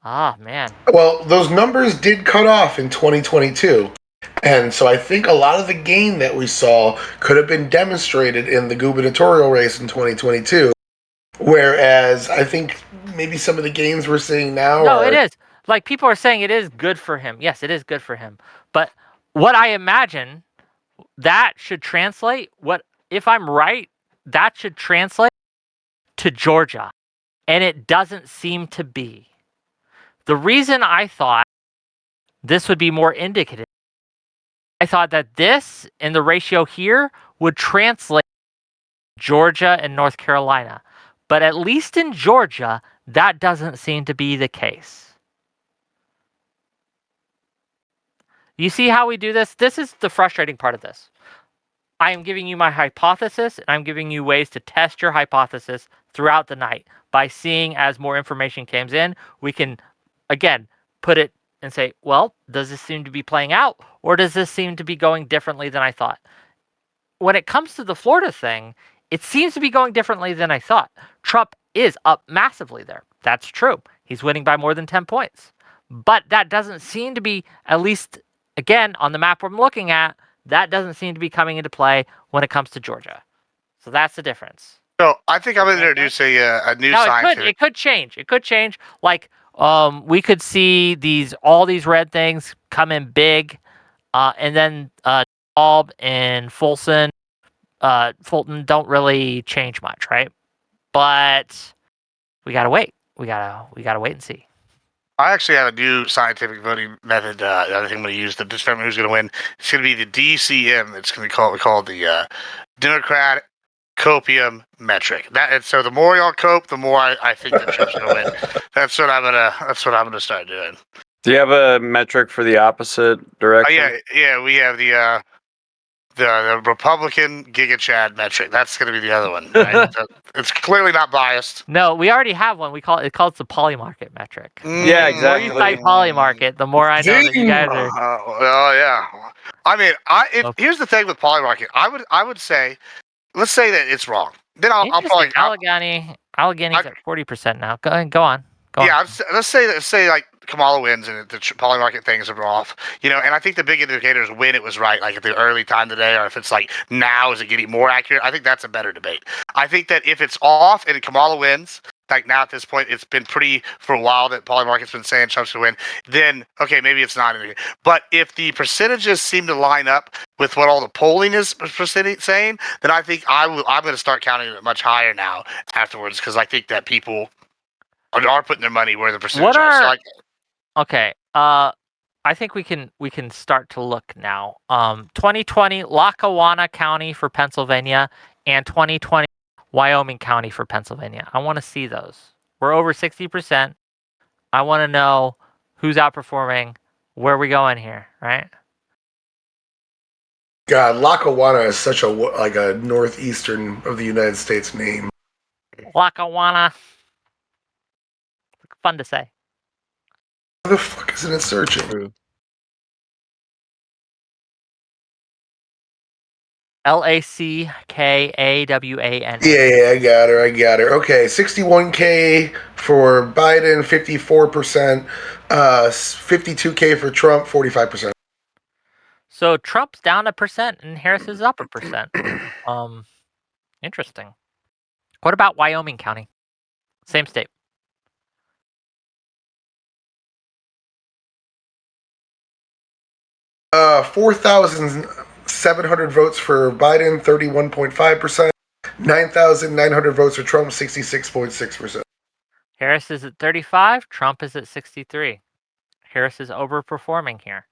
Ah, man. Well, those numbers did cut off in 2022. And so I think a lot of the gain that we saw could have been demonstrated in the gubernatorial race in 2022. Whereas I think maybe some of the gains we're seeing now No, it is. Like, people are saying it is good for him. Yes, it is good for him. But what I imagine that should translate, if I'm right, that should translate to Georgia. And it doesn't seem to be. The reason I thought this would be more indicative, I thought that this and the ratio here would translate to Georgia and North Carolina. But at least in Georgia, that doesn't seem to be the case. You see how we do this? This is the frustrating part of this. I am giving you my hypothesis, and I'm giving you ways to test your hypothesis throughout the night. By seeing as more information comes in, we can, again, put it and say, well, does this seem to be playing out, or does this seem to be going differently than I thought? When it comes to the Florida thing, it seems to be going differently than I thought. Trump is up massively there. That's true. He's winning by more than 10 points. But that doesn't seem to be, at least, again, on the map I'm looking at, that doesn't seem to be coming into play when it comes to Georgia. So that's the difference. So I think I'm going to introduce a new Now, scientific. it could change. It could change. Like, we could see all these red things come in big, and then Alb and Fulton don't really change much, right? But we gotta wait. We gotta wait and see. I actually have a new scientific voting method that I think I'm going to use to determine who's going to win. It's going to be the DCM. It's going to be called the Democrat Copium metric. So the more y'all cope, the more I think that Trump's going to win. That's what I'm gonna start doing. Do you have a metric for the opposite direction? Yeah. We have the Republican Giga Chad metric. That's going to be the other one. Right? So it's clearly not biased. No, we already have one. We call it the polymarket metric. Yeah, exactly. The more you cite polymarket, the more I know that you guys are. Well, yeah. I mean, here's the thing with polymarket. I would say, let's say that it's wrong. Then I'll probably Allegheny's at 40% now. Go on. Yeah, let's say like Kamala wins and the polymarket things are off, and I think the big indicator is when it was right, like at the early time of the day, or if it's like now, is it getting more accurate? I think that's a better debate. I think that if it's off and Kamala wins, like now at this point, it's been pretty for a while that polymarket's been saying Trump's going to win, then, okay, maybe it's not. But if the percentages seem to line up with what all the polling is saying, then I think I'm going to start counting it much higher now afterwards, because I think that people are putting their money where the percentages are. Okay. I think we can start to look now. 2020 Lackawanna County for Pennsylvania and 2020 Wyoming County for Pennsylvania. I want to see those. We're over 60%. I want to know who's outperforming, where we going here, right? God, Lackawanna is such a northeastern of the United States name. Lackawanna. Fun to say. Why the fuck isn't it searching? LACKAWAN. Yeah, I got her. Okay, 61K for Biden, 54%, 52K for Trump, 45%. So Trump's down 1% and Harris is up 1%. Interesting. What about Wyoming County? Same state. 4,700 votes for Biden, 31.5%. 9,900 votes for Trump, 66.6%. Harris is at 35. Trump is at 63. Harris is overperforming here,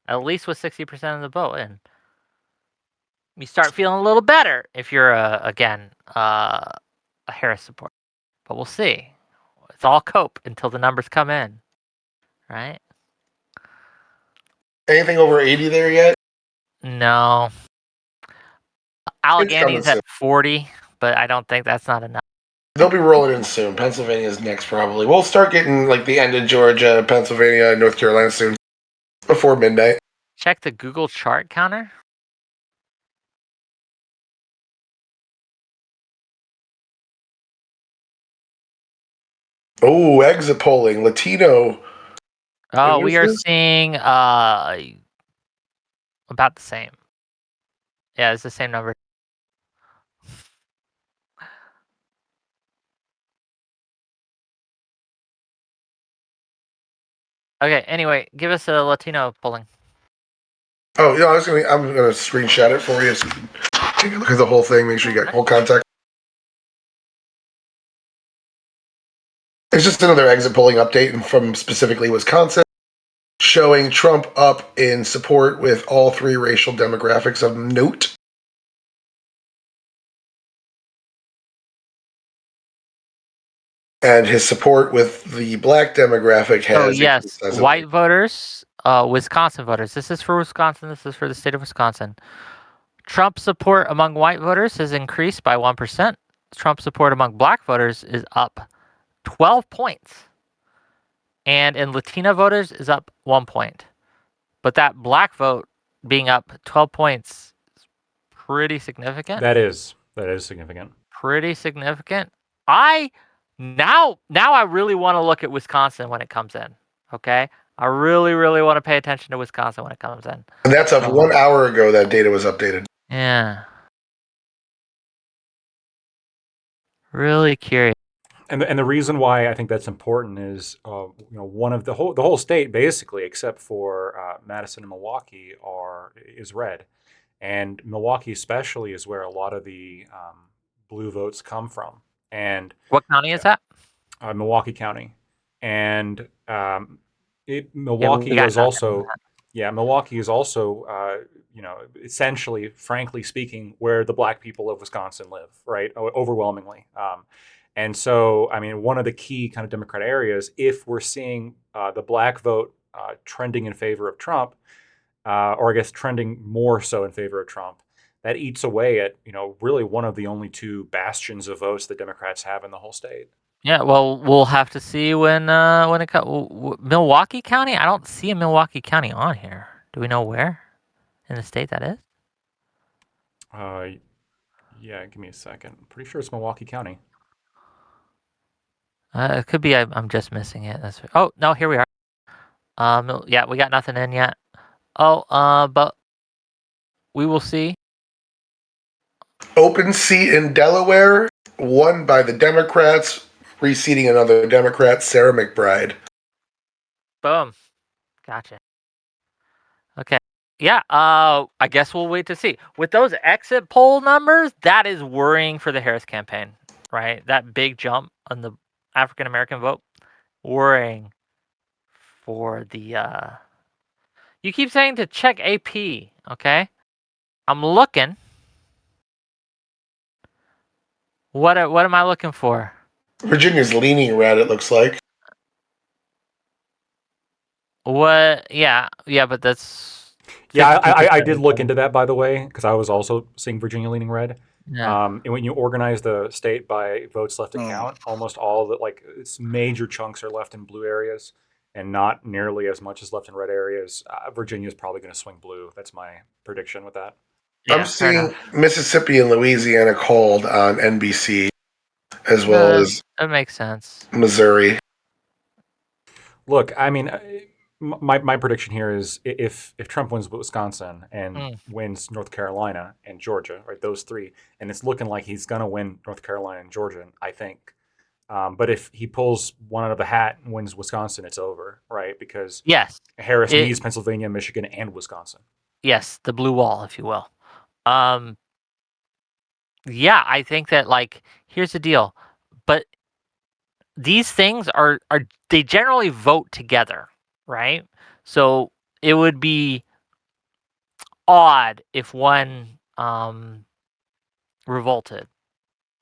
at least with 60% of the vote. And you start feeling a little better if you're, again, a Harris supporter. But we'll see. It's all cope until the numbers come in, right? Anything over 80 there yet? No. coming Allegany's soon. at 40, but I don't think that's not enough. They'll be rolling in soon. Pennsylvania's next, probably. We'll start getting like the end of Georgia, Pennsylvania, North Carolina soon, before midnight. Check the Google chart counter. Oh, exit polling, Latino. Oh, what we is are this? seeing about the same. Yeah, it's the same number. Okay, anyway, give us a Latino polling. Oh, yeah, I'm gonna screenshot it for you so you can take a look at the whole thing. Make sure you got whole context. It's just another exit polling update from specifically Wisconsin, showing Trump up in support with all three racial demographics of note. And his support with the black demographic has. Oh, yes, white voters, Wisconsin voters. This is for Wisconsin. This is for the state of Wisconsin. Trump support among white voters has increased by 1%. Trump support among black voters is up 12 points. And in Latina voters is up 1 point. But that black vote being up 12 points is pretty significant. That is significant. Pretty significant. Now I really want to look at Wisconsin when it comes in. Okay? I really, really want to pay attention to Wisconsin when it comes in. And that's of 1 hour ago that data was updated. Yeah. Really curious. And the reason why I think that's important is, one of the whole state basically, except for Madison and Milwaukee, is red, and Milwaukee especially is where a lot of the blue votes come from. And what county is that? Milwaukee County, and Milwaukee is also, Milwaukee is also, essentially, frankly speaking, where the black people of Wisconsin live, right? Overwhelmingly. And so, I mean, one of the key kind of Democrat areas, if we're seeing the black vote trending in favor of Trump, or I guess trending more so in favor of Trump, that eats away at, really one of the only two bastions of votes that Democrats have in the whole state. Yeah, well, we'll have to see when it comes. Milwaukee County? I don't see a Milwaukee County on here. Do we know where in the state that is? Yeah, give me a second. I'm pretty sure it's Milwaukee County. It could be I'm just missing it. Oh, no, here we are. Yeah, we got nothing in yet. But we will see. Open seat in Delaware, won by the Democrats, reseating another Democrat, Sarah McBride. Boom. Gotcha. Okay. Yeah, I guess we'll wait to see. With those exit poll numbers, that is worrying for the Harris campaign, right? That big jump on the African American vote, worrying for the you keep saying to check AP, okay? I'm looking. What am I looking for? Virginia's leaning red, it looks like. What? Yeah, but that's... Yeah, I did look into that, by the way, because I was also seeing Virginia leaning red. Yeah. And when you organize the state by votes left to count, almost all of it, its major chunks are left in blue areas and not nearly as much as left in red areas. Virginia is probably going to swing blue. That's my prediction with that. Yeah, I'm fair seeing enough. Mississippi and Louisiana called on NBC as well as That makes sense. Missouri. Look, I mean, my prediction here is if Trump wins Wisconsin and Mm. wins North Carolina and Georgia, right, those three, and it's looking like he's gonna win North Carolina and Georgia, I think. But if he pulls one out of the hat and wins Wisconsin, it's over, right? Because Yes. Harris It- needs Pennsylvania, Michigan, and Wisconsin. Yes, the blue wall, if you will. Yeah, I think that like here's the deal, but these things are they generally vote together, right? So it would be odd if one revolted.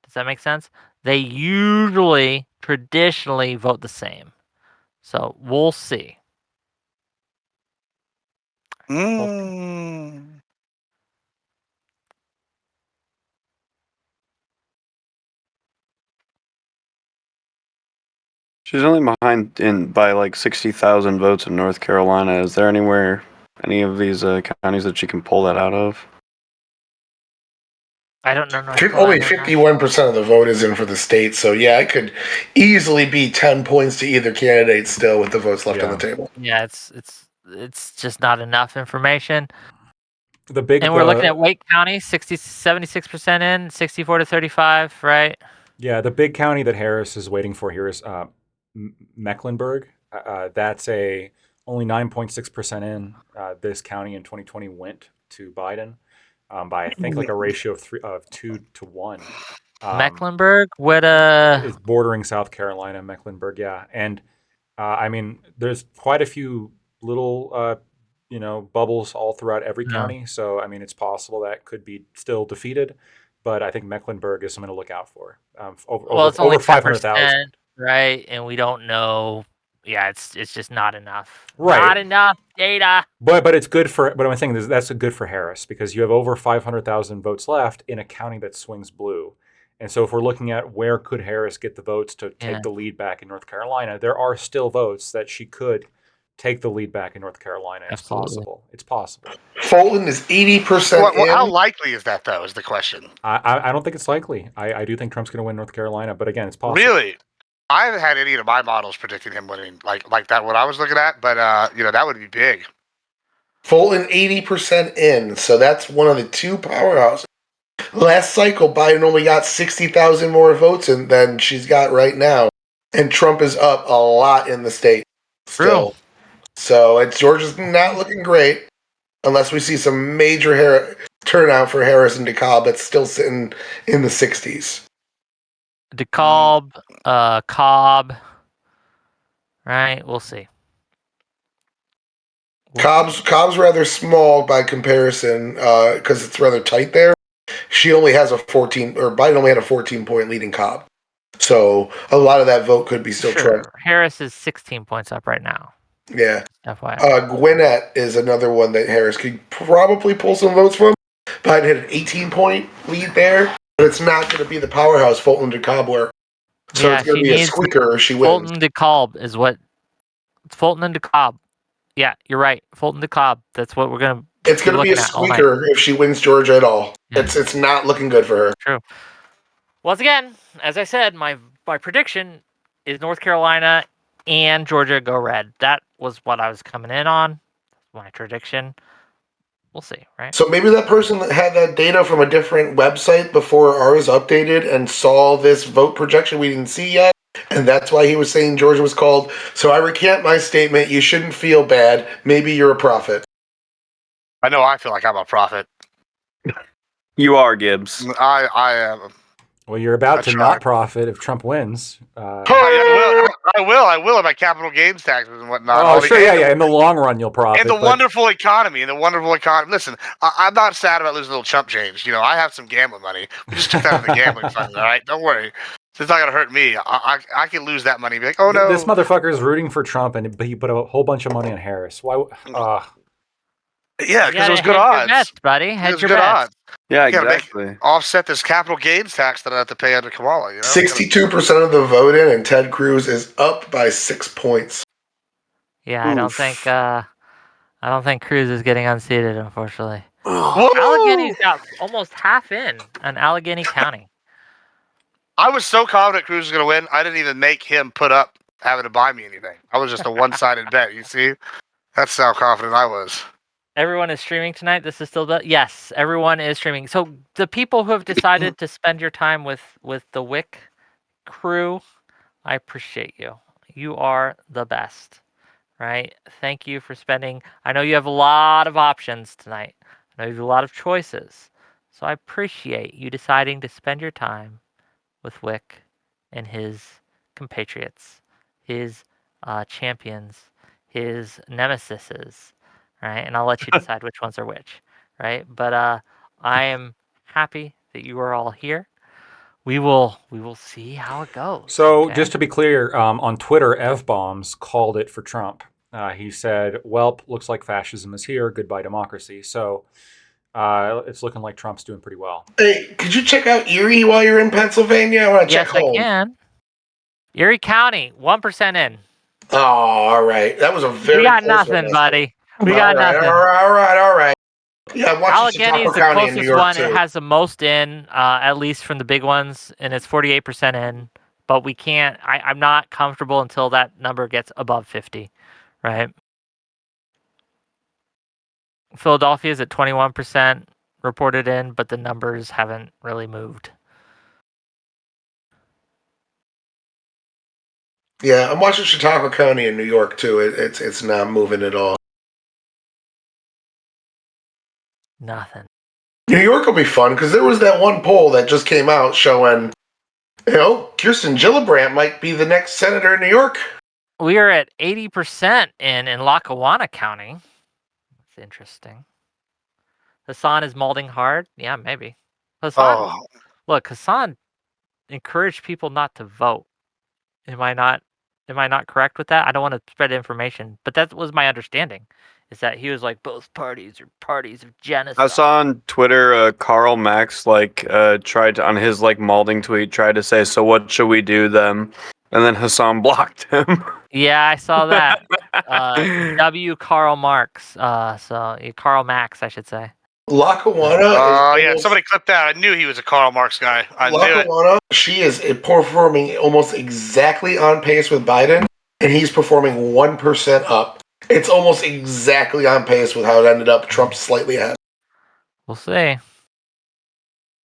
Does that make sense? They usually traditionally vote the same. So we'll see. Mm. She's only behind by like 60,000 votes in North Carolina. Is there anywhere, any of these counties that she can pull that out of? I don't know. Only 51% of the vote is in for the state, so yeah, it could easily be 10 points to either candidate still with the votes left on the table. Yeah, it's just not enough information. The big And we're looking at Wake County, 76% in, 64 to 35, right? Yeah, the big county that Harris is waiting for here is Mecklenburg. That's only 9.6% in. This county in 2020 went to Biden by I think like a ratio of 2 to 1. Mecklenburg, what It's bordering South Carolina, Mecklenburg, yeah. And I mean, there's quite a few little bubbles all throughout every county. So I mean, it's possible that could be still defeated, but I think Mecklenburg is something to look out for. it's Over only 500,000, right? And we don't know. Yeah, it's just not enough. Right. Not enough data. But it's good for. But I'm saying that's good for Harris because you have over 500,000 votes left in a county that swings blue. And so if we're looking at where could Harris get the votes to take the lead back in North Carolina, there are still votes that she could take the lead back in North Carolina. It's possible. It's possible. Fulton is 80% in. How likely is that, though, is the question. I don't think it's likely. I do think Trump's going to win North Carolina, but again, it's possible. Really? I haven't had any of my models predicting him winning like that, what I was looking at, but that would be big. Fulton 80% in, so that's one of the two powerhouses. Last cycle, Biden only got 60,000 more votes than she's got right now, and Trump is up a lot in the state still. True. So Georgia's not looking great, unless we see some major turnout for Harris and DeKalb. It's still sitting in the 60s. DeKalb, Cobb, right? We'll see. Cobb's rather small by comparison because it's rather tight there. She only has Biden only had a 14-point lead in Cobb. So a lot of that vote could be still Trump. Harris is 16 points up right now. Yeah. FYI. Gwinnett is another one that Harris could probably pull some votes from. Biden had an 18-point lead there, but it's not going to be the powerhouse Fulton DeKalb were. So it's going to be a squeaker if she wins. Fulton DeKalb is what. It's Fulton and DeKalb. Yeah, you're right. Fulton DeKalb. That's what we're going to. It's going to be a squeaker if she wins Georgia at all. Yeah. It's not looking good for her. True. Once again, as I said, my prediction is North Carolina and Georgia go red. That was what I was coming in on. My prediction. We'll see, right? So maybe that person that had that data from a different website before ours updated and saw this vote projection we didn't see yet. And that's why he was saying Georgia was called. So I recant my statement. You shouldn't feel bad. Maybe you're a prophet. I know I feel like I'm a prophet. You are, Gibbs. I am. Well, you're about to not profit if Trump wins. I will in my capital gains taxes and whatnot. Oh, sure, yeah. In the long run, you'll profit. In the wonderful economy. Listen, I'm not sad about losing a little chump change. I have some gambling money. We just took that out of the gambling fund, all right? Don't worry. It's not going to hurt me. I can lose that money and be like, oh, no. This motherfucker is rooting for Trump, but he put a whole bunch of money on Harris. Why? Yeah, because it was good odds. Best, buddy. Hedge your good bets. odds. Yeah, exactly. Offset this capital gains tax that I have to pay under Kamala. 62% of the vote in, and Ted Cruz is up by 6 points. Yeah, I don't think Cruz is getting unseated, unfortunately. Allegheny's got almost half in Allegheny County. I was so confident Cruz was going to win. I didn't even make him put up having to buy me anything. I was just a one-sided bet. You see, that's how confident I was. Everyone is streaming tonight. This is still yes. Everyone is streaming. So the people who have decided to spend your time with the Wick crew, I appreciate you. You are the best. Right? Thank you for spending. I know you have a lot of options tonight. I know you have a lot of choices. So I appreciate you deciding to spend your time with Wick and his compatriots, his champions, his nemesises, right? And I'll let you decide which ones are which, right? But I am happy that you are all here. We will see how it goes. So okay? just to be clear, on Twitter, F-Bombs called it for Trump. He said, "Welp, looks like fascism is here. Goodbye democracy." So it's looking like Trump's doing pretty well. Hey, could you check out Erie while you're in Pennsylvania? I want to check Yes, home. I can. Erie County, 1% in. Oh, all right. That was a very We got close one, nothing, I buddy. We got all right, nothing. All right. Yeah, I'm watching Allegheny Chautauqua is the County in New closest York one. too. It has the most in, at least from the big ones, and it's 48% in. But we can't. I'm not comfortable until that number gets above 50, right? Philadelphia is at 21% reported in, but the numbers haven't really moved. Yeah, I'm watching Chautauqua County in New York too. It's not moving at all. Nothing. New York will be fun because there was that one poll that just came out showing, Kirsten Gillibrand might be the next senator in New York. We are at 80% in Lackawanna County. That's interesting. Hassan is molding hard. Yeah, maybe. Hassan, look, Hassan encouraged people not to vote. Am I not correct with that? I don't want to spread information, but that was my understanding. Is that he was like both parties are parties of genocide. I saw on Twitter, Karl Marx tried to, on his Malding tweet, tried to say, "So what should we do then?" And then Hassan blocked him. Yeah, I saw that. W. Karl Marx. Karl Max, I should say. Lackawanna. Oh, is yeah. almost- Somebody clipped that. I knew he was a Karl Marx guy. I knew it. Lackawanna. She is performing almost exactly on pace with Biden, and he's performing 1% up. It's almost exactly on pace with how it ended up. Trump slightly ahead. We'll see.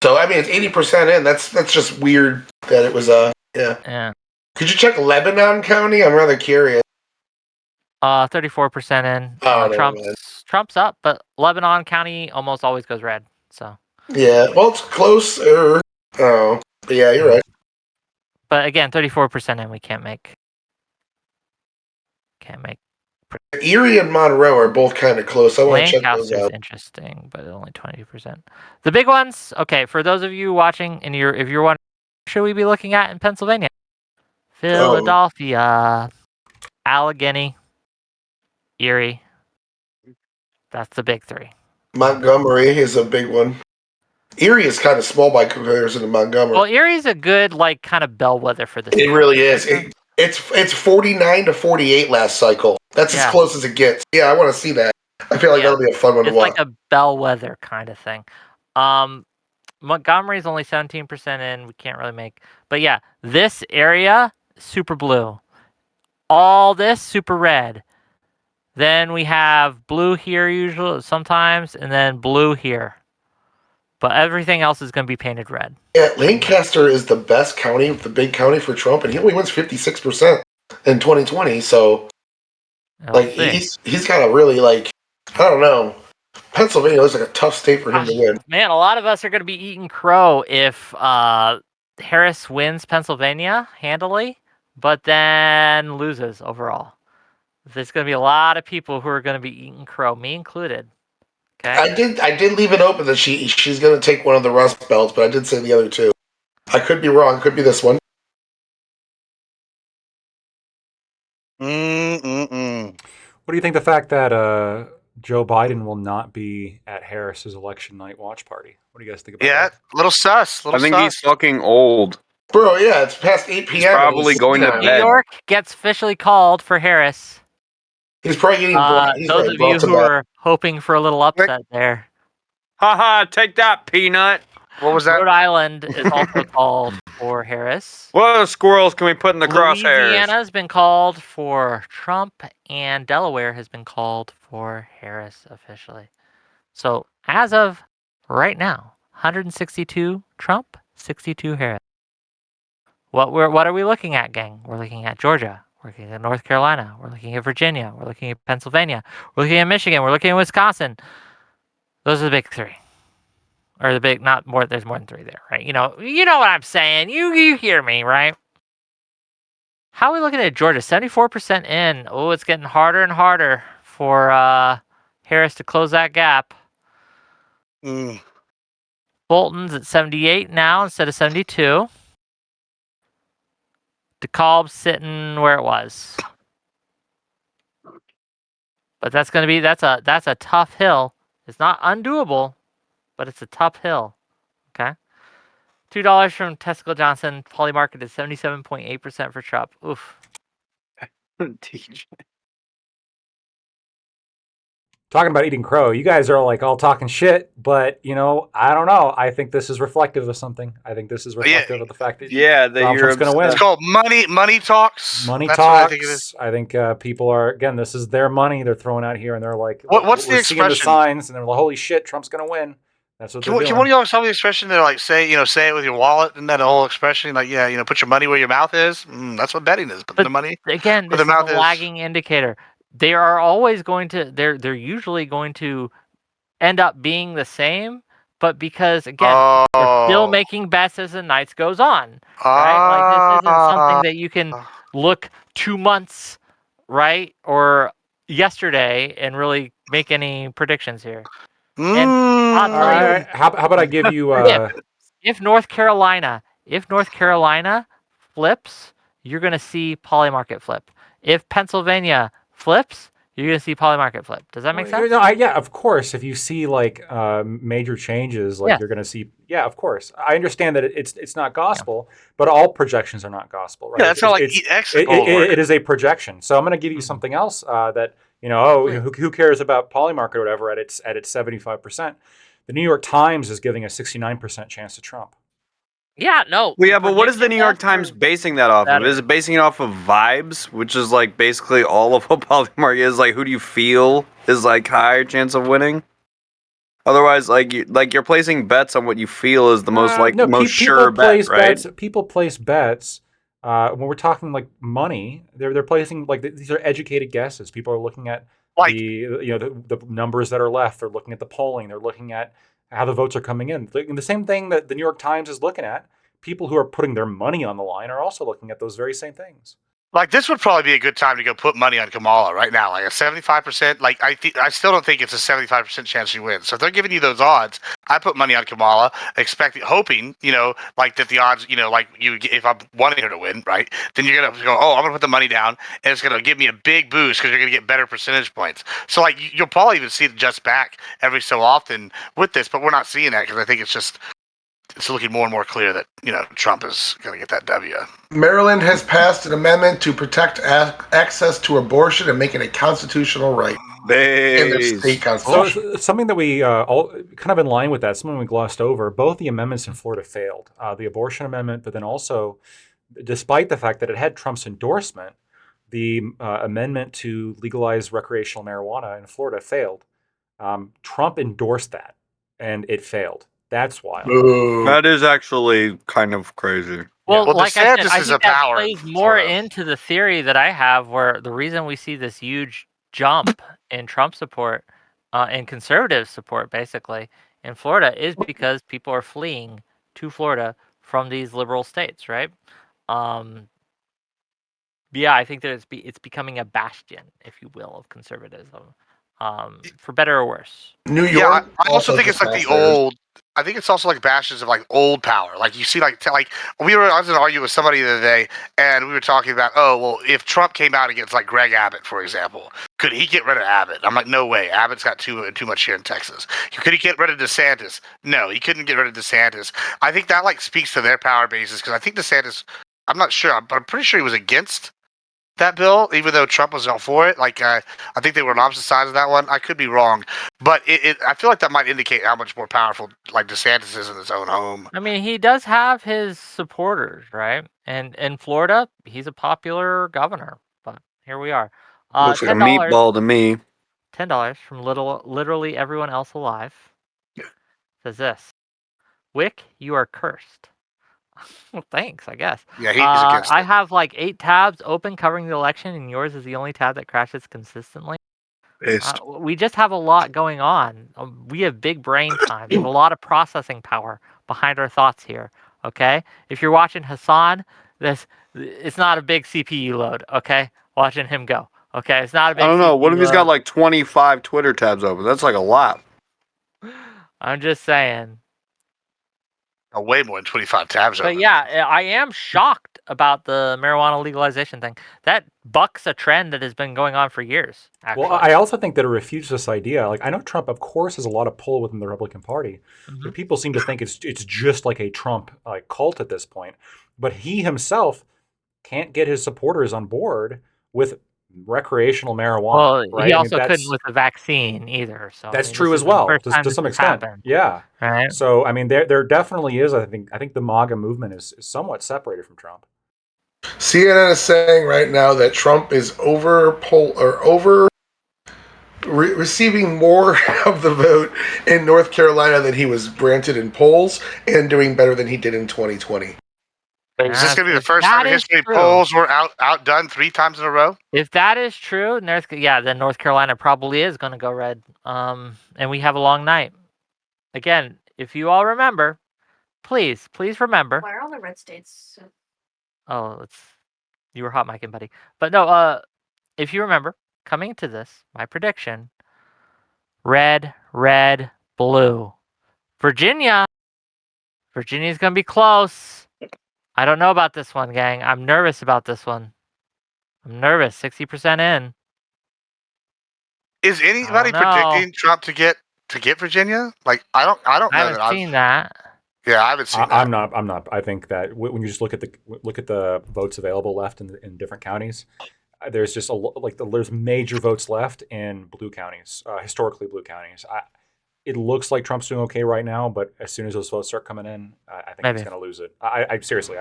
So I mean, it's 80% in. That's just weird that it was yeah. Yeah. Could you check Lebanon County? I'm rather curious. 34% in. Oh, never mind. Trump's up, but Lebanon County almost always goes red. So. Yeah, well, it's closer. Oh, but yeah, you're right. But again, 34% in. We can't make. Erie and Monroe are both kind of close. I want to check those Lancaster's out. interesting, but only 20%. The big ones. Okay, for those of you watching, and if you're wondering, what should we be looking at in Pennsylvania? Philadelphia, Allegheny, Erie. That's the big three. Montgomery is a big one. Erie is kind of small by comparison to Montgomery. Well, Erie's a good kind of bellwether for this. It really is. It's 49 to 48 last cycle. That's as close as it gets. Yeah, I want to see that. I feel like that'll be a fun one to watch. It's like a bellwether kind of thing. Montgomery's only 17% in. We can't really make. But yeah, this area, super blue. All this, super red. Then we have blue here usually, sometimes, and then blue here. But everything else is going to be painted red. Yeah, Lancaster is the best county, the big county for Trump, and he only wins 56% in 2020. So, he's got a really I don't know. Pennsylvania looks like a tough state for him to win. Man, a lot of us are going to be eating crow if Harris wins Pennsylvania handily, but then loses overall. There's going to be a lot of people who are going to be eating crow, me included. Okay. I did leave it open that she's going to take one of the Rust Belts, but I did say the other two. I could be wrong. Could be this one. What do you think the fact that Joe Biden will not be at Harris's election night watch party? What do you guys think about that? Yeah, little sus. I think he's fucking old. Bro, yeah, it's past 8 p.m. He's probably going to New bed. York gets officially called for Harris. He's probably getting those of you who are hoping for a little upset there. Haha, take that, peanut. What was that? Rhode Island is also called for Harris. What other squirrels can we put in the crosshairs? Louisiana has been called for Trump, and Delaware has been called for Harris officially. So as of right now, 162 Trump, 62 Harris. What are we looking at, gang? We're looking at Georgia. We're looking at North Carolina. We're looking at Virginia. We're looking at Pennsylvania. We're looking at Michigan. We're looking at Wisconsin. Those are the big three. Or the big, not more. There's more than three there, right? You know what I'm saying. You hear me, right? How are we looking at Georgia? 74% in. Oh, it's getting harder and harder for Harris to close that gap. Mm. Bolton's at 78 now instead of 72. DeKalb's sitting where it was. But that's a tough hill. It's not undoable, but it's a tough hill. Okay. $2 from Tessicle Johnson. Polymarket is 77.8% for Trump. Oof. TJ. Talking about eating crow, you guys are like all talking shit, but I don't know. I think this is reflective of something. I think this is reflective of the fact that Yeah, that Donald you're Trump's going to win. It's called money talks. Money That's talks. What I think it is. I think people are, again, this is their money they're throwing out here, and they're like, What's the we're seeing the expression? signs, and they're like, holy shit, Trump's going to win. That's what they're doing. Can one of y'all tell me the expression? They're like, say it with your wallet, and that whole expression, like, put your money where your mouth is. That's what betting is. Put the money. Again, where this the is mouth a is. lagging indicator. They are always going to. They're usually going to end up being the same, but because again, we're still making bets as the night goes on, right? Like this isn't something that you can look 2 months, right, or yesterday and really make any predictions here. And I'll All tell you, right. How about I give you... if North Carolina flips, you're going to see Polymarket flip. If Pennsylvania flips, you're going to see Polymarket flip. Does that make sense? Yeah, of course. If you see like major changes, like you're going to see, of course. I understand that it's not gospel, but all projections are not gospel, right? Yeah, that's how like it is a projection. So I'm going to give you something else that who cares about Polymarket or whatever at its 75%. The New York Times is giving a 69% chance to Trump. Yeah, no. Well, yeah, but what is the New York Times basing that off of? Is it basing it off of vibes, which is like basically all of what Polymarket is? Like, who do you feel is like higher chance of winning? Otherwise, you're placing bets on what you feel is the most most sure bet, right? People place bets. When we're talking like money, they're placing like these are educated guesses. People are looking at the numbers that are left. They're looking at the polling. They're looking at how the votes are coming in. The same thing that the New York Times is looking at. People who are putting their money on the line are also looking at those very same things. Like this would probably be a good time to go put money on Kamala right now, like a 75%. Like I still don't think it's a 75% chance she wins. So if they're giving you those odds, I put money on Kamala, hoping, like that the odds, like if I'm wanting her to win, right? Then you're gonna go, I'm gonna put the money down, and it's gonna give me a big boost because you're gonna get better percentage points. So like you'll probably even see it just back every so often with this, but we're not seeing that because I think it's looking more and more clear that Trump is going to get that W. Maryland has passed an amendment to protect access to abortion and make it a constitutional right in their state constitution. So something that we all kind of in line with that, something we glossed over. Both the amendments in Florida failed. The abortion amendment, but then also, despite the fact that it had Trump's endorsement, the amendment to legalize recreational marijuana in Florida failed. Trump endorsed that, and it failed. That's wild. Ooh. That is actually kind of crazy. Well, like I said, I is think a that power, plays more into the theory that I have, where the reason we see this huge jump in Trump support and conservative support, basically, in Florida, is because people are fleeing to Florida from these liberal states, right? I think that it's becoming a bastion, if you will, of conservatism, for better or worse. New York. Yeah, I also think it's like the old. I think it's also like bastions of like old power. Like you see, I was in an argument with somebody the other day, and we were talking about, if Trump came out against like Greg Abbott, for example, could he get rid of Abbott? I'm like, no way. Abbott's got too much here in Texas. Could he get rid of DeSantis? No, he couldn't get rid of DeSantis. I think that like speaks to their power bases because I think DeSantis. I'm not sure, but I'm pretty sure he was against that bill, even though Trump was all for it. Like, I think they were on opposite sides of that one. I could be wrong, but I feel like that might indicate how much more powerful like DeSantis is in his own home. I mean, he does have his supporters, right? And in Florida, he's a popular governor. But here we are. Looks like a $10. meatball to me. $10 from literally everyone else alive. Says this: Wick, you are cursed. Well, thanks, I guess. Yeah, he's against I it. have like 8 tabs open covering the election, and yours is the only tab that crashes consistently. Pissed. We just have a lot going on. We have big brain time. We have a lot of processing power behind our thoughts here. Okay, if you're watching Hassan, it's not a big CPU load. Okay, watching him go. Okay, it's not a big. I don't know. What CPU if he's got load. like 25 Twitter tabs open? That's like a lot. I'm just saying. Way more than 25 tabs. But yeah, I am shocked about the marijuana legalization thing. That bucks a trend that has been going on for years. Actually. Well, I also think that it refutes this idea. Like, I know Trump, of course, has a lot of pull within the Republican Party, but people seem to think it's just like a Trump like cult at this point. But he himself can't get his supporters on board with recreational marijuana. Well, right? he I mean, also couldn't with the vaccine either. So that's I mean, true this as is the well, first time to this some has extent. happened, Yeah. right? So I mean, there definitely is. I think the MAGA movement is somewhat separated from Trump. CNN is saying right now that Trump is receiving more of the vote in North Carolina than he was granted in polls, and doing better than he did in 2020. Is this going to be the If first that time in is history true- polls were outdone 3 times in a row? If that is true, then North Carolina probably is going to go red. And we have a long night. Again, if you all remember, please remember. Why are all the red states? Oh, you were hot micing, buddy. But no, if you remember, coming into this, my prediction: red, blue. Virginia's gonna be close. I don't know about this one, gang. I'm nervous about this one. I'm nervous. 60% in. Is anybody know. predicting Trump to get Virginia? Like, I don't I know haven't that seen that. Yeah, I haven't seen that. I'm not. I think that when you just look at the votes available left in different counties, there's just there's major votes left in blue counties, historically blue counties. It looks like Trump's doing okay right now, but as soon as those votes start coming in, I think he's going to lose it. I seriously.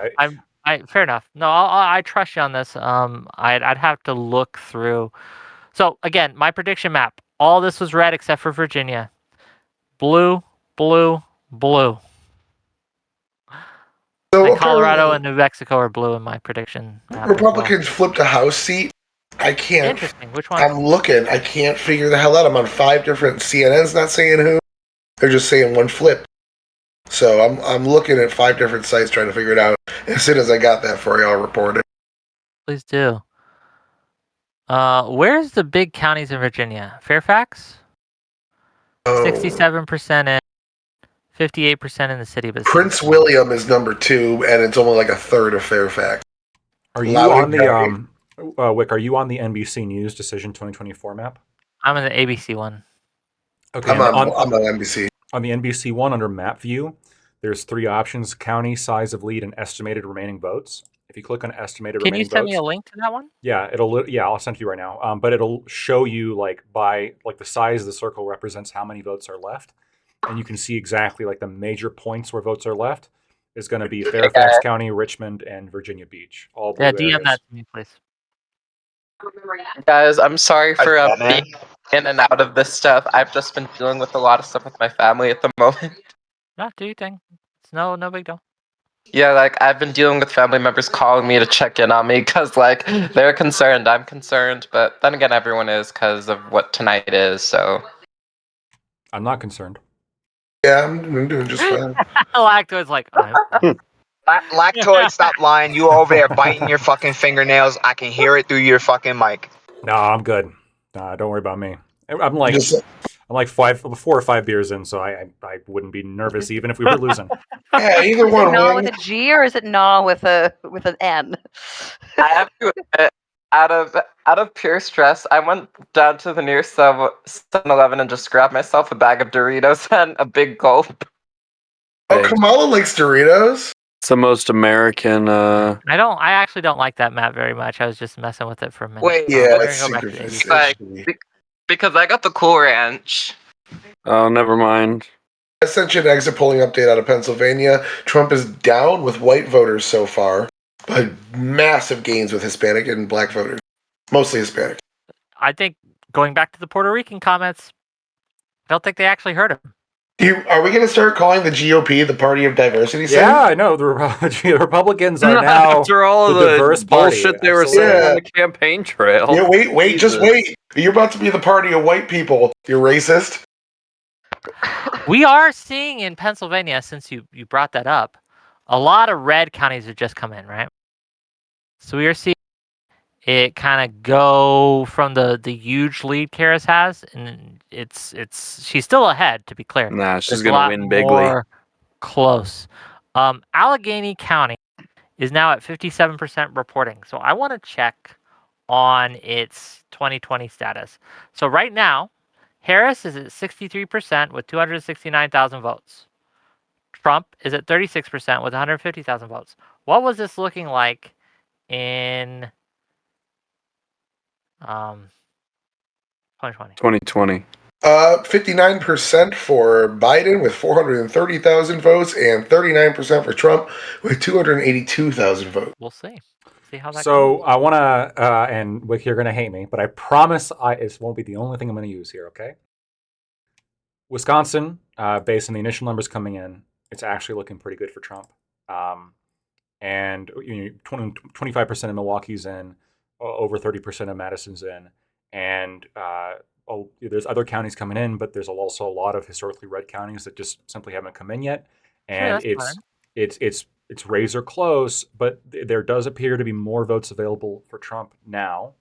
Fair enough. No, I trust you on this. I'd have to look through. So again, my prediction map. All this was red except for Virginia. Blue. So And Colorado and New Mexico are blue in my prediction map as well. Republicans flipped a House seat. I can't. Interesting. Which one? I'm looking. I can't figure the hell out. I'm on 5 different CNNs, not saying who. They're just saying one flip. So I'm looking at 5 different sites trying to figure it out. As soon as I got that for you, I'll report it. Please do. Where's the big counties in Virginia? Fairfax? Oh. 67% in, 58% in the city. But Prince William is number 2, and it's only like a third of Fairfax. Are you Loudoun on the County. Wick? Are you on the NBC News Decision 2024 map? I'm in the ABC one. Okay, I'm on NBC. On the NBC one under Map View, there's 3 options: county, size of lead, and estimated remaining votes. If you click on estimated Can you remaining send votes, me a link to that one? yeah, I'll send it to you right now. But it'll show you by the size of the circle represents how many votes are left, and you can see exactly the major points where votes are left is going to be Fairfax County, Richmond, and Virginia Beach. All blue DM areas. that to me, please. Guys, I'm sorry for being in and out of this stuff. I've just been dealing with a lot of stuff with my family at the moment. No, do your thing. It's no big deal. Yeah, I've been dealing with family members calling me to check in on me because they're concerned. I'm concerned, but then again, everyone is because of what tonight is. So I'm not concerned. Yeah, I'm doing just fine. Lactoid's like, Lactoid, stop lying. You over there biting your fucking fingernails. I can hear it through your fucking mic. No, I'm good. Nah, don't worry about me. I'm like 4 or 5 beers in, so I wouldn't be nervous even if we were losing. Yeah, either Is one. it gnaw Win. with a G or is it gnaw with an N? I have to admit, out of pure stress, I went down to the nearest 7-Eleven and just grabbed myself a bag of Doritos and a big gulp. Oh, Kamala likes Doritos. It's the most American. I actually don't like that map very much. I was just messing with it for a minute. Wait, Yeah, we're that's gonna go back to super the fishy. Like, because I got the Cool Ranch. Oh, never mind. I sent you an exit polling update out of Pennsylvania. Trump is down with white voters so far, but massive gains with Hispanic and black voters. Mostly Hispanic. I think going back to the Puerto Rican comments, I don't think they actually heard him. Are we going to start calling the GOP the party of diversity? Sam? Yeah, I know. The Republicans are now After all the the diverse party. bullshit they were Absolutely. saying Yeah. on the campaign trail. Yeah, wait, just Jesus. wait. You're about to be the party of white people. You're racist. We are seeing in Pennsylvania, since you brought that up, a lot of red counties have just come in, right? So we are seeing it kind of go from the huge lead Karis has, and she's still ahead, to be clear. Nah, she's There's a gonna lot win bigly. more close. Allegheny County is now at 57% reporting. So I want to check on its 2020 status. So right now, Harris is at 63% with 269,000 votes. Trump is at 36% with 150,000 votes. What was this looking like in 2020? 2020. 59% for Biden with 430,000 votes, and 39% for Trump with 282,000 votes. We'll see. See how that So goes. I want to, and Wick, you're going to hate me, but I promise it won't be the only thing I'm going to use here, okay? Wisconsin, based on the initial numbers coming in, it's actually looking pretty good for Trump. And 25% of Milwaukee's in, over 30% of Madison's in, and there's other counties coming in, but there's also a lot of historically red counties that just simply haven't come in yet, and it's razor close. But there does appear to be more votes available for Trump now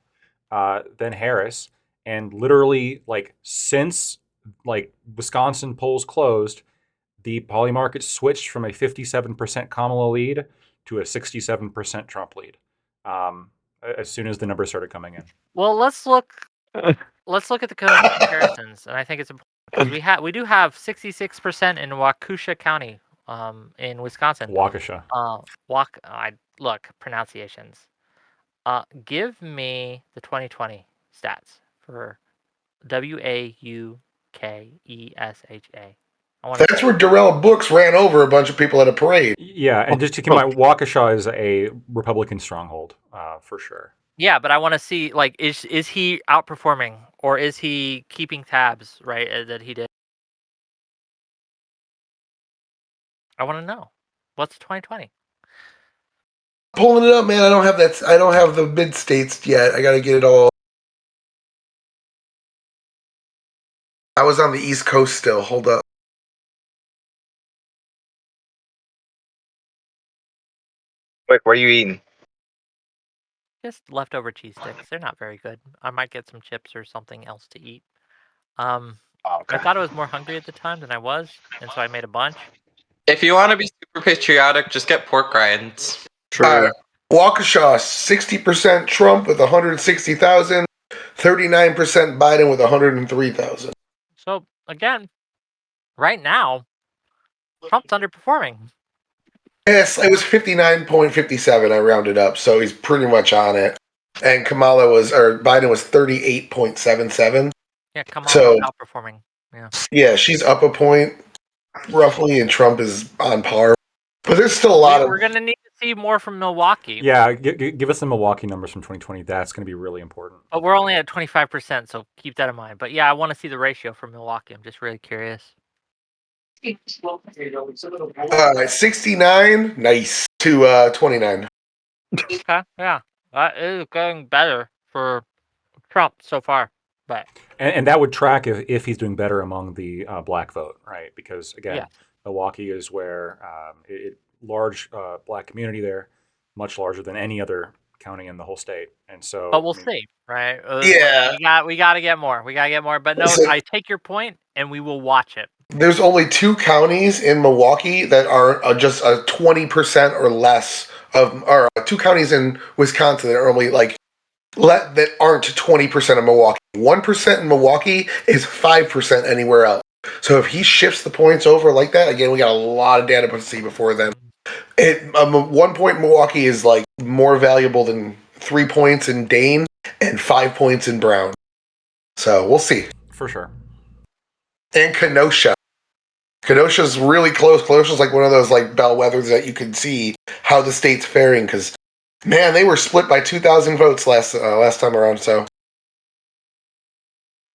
than Harris, and literally since Wisconsin polls closed, the poly market switched from a 57% Kamala lead to a 67% Trump lead. As soon as the numbers started coming in. Well, let's look at the comparisons, and I think it's important because we do have 66% in Waukesha County, in Wisconsin. Waukesha. Look, pronunciations. Give me the 2020 stats for Waukesha. That's where Darrell Books ran over a bunch of people at a parade. Yeah, and just to keep in mind, Waukesha is a Republican stronghold, for sure. Yeah, but I want to see, is he outperforming, or is he keeping tabs, right, that he did? I want to know. What's 2020? Pulling it up, man. I don't have the mid states yet. I got to get it all. I was on the East Coast still. Hold up. Quick, what are you eating? Just leftover cheese sticks. They're not very good. I might get some chips or something else to eat. I thought I was more hungry at the time than I was, and so I made a bunch. If you want to be super patriotic, just get pork rinds. True. Waukesha, 60% Trump with 160,000, 39% Biden with 103,000. So again, right now, Trump's underperforming. Yes, it was 59.57. I rounded up, so he's pretty much on it. And Biden was 38.77. Yeah, Kamala's So- outperforming. Yeah. Yeah, she's up a point roughly, and Trump is on par. But there's still a lot of. We're gonna need to see more from Milwaukee. Yeah, give us the Milwaukee numbers from 2020. That's going to be really important. But we're only at 25%, so keep that in mind. But yeah, I want to see the ratio for Milwaukee. I'm just really curious. 69, nice, to 29. Okay, yeah, that is going better for Trump so far. But And that would track if he's doing better among the black vote, right? Because again, Yeah. Milwaukee is where large black community there, much larger than any other county in the whole state. And so, but we'll see, right? Yeah. we got to get more. We got to get more. But no, Listen. I take your point, and we will watch it. There's only 2 counties in Milwaukee that are just a 20% or less or 2 counties in Wisconsin that are only that aren't 20% of Milwaukee. 1% in Milwaukee is 5% anywhere else. So if he shifts the points over like that, again, we got a lot of data to see before then. 1 point Milwaukee is like more valuable than 3 points in Dane and 5 points in Brown. So we'll see. For sure. And Kenosha. Kenosha's really close. Kenosha's like one of those like bellwethers that you can see how the state's faring because, man, they were split by 2,000 votes last time around. So,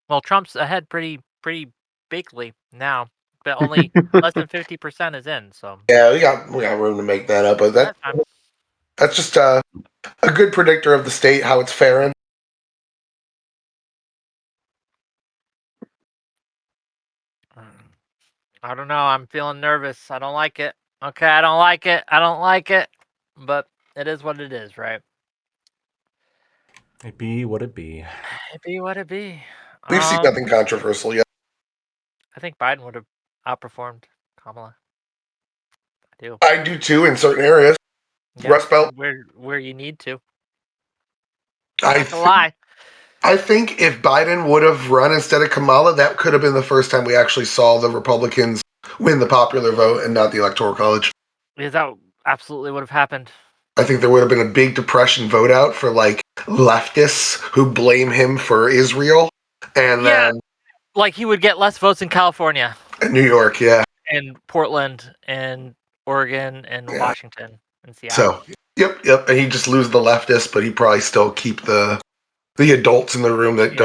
Well, Trump's ahead pretty bigly now, but only less than 50% is in. So yeah, we got room to make that up. But that's just a good predictor of the state, how it's faring. I don't know. I'm feeling nervous. I don't like it. Okay, I don't like it. I don't like it. But it is what it is, right? It be what it be. It be what it be. We've seen nothing controversial yet. I think Biden would have outperformed Kamala. I do. I do too in certain areas. Yeah, Rust Belt. where you need to. I That's a lie. I think if Biden would have run instead of Kamala, that could have been the first time we actually saw the Republicans win the popular vote and not the Electoral College. Because that absolutely would have happened. I think there would have been a big depression vote out for like leftists who blame him for Israel. And then like he would get less votes in California. In New York, yeah. And Portland and Oregon and Washington and Seattle. So, yep. And he'd just lose the leftists, but he'd probably still keep the adults in the room that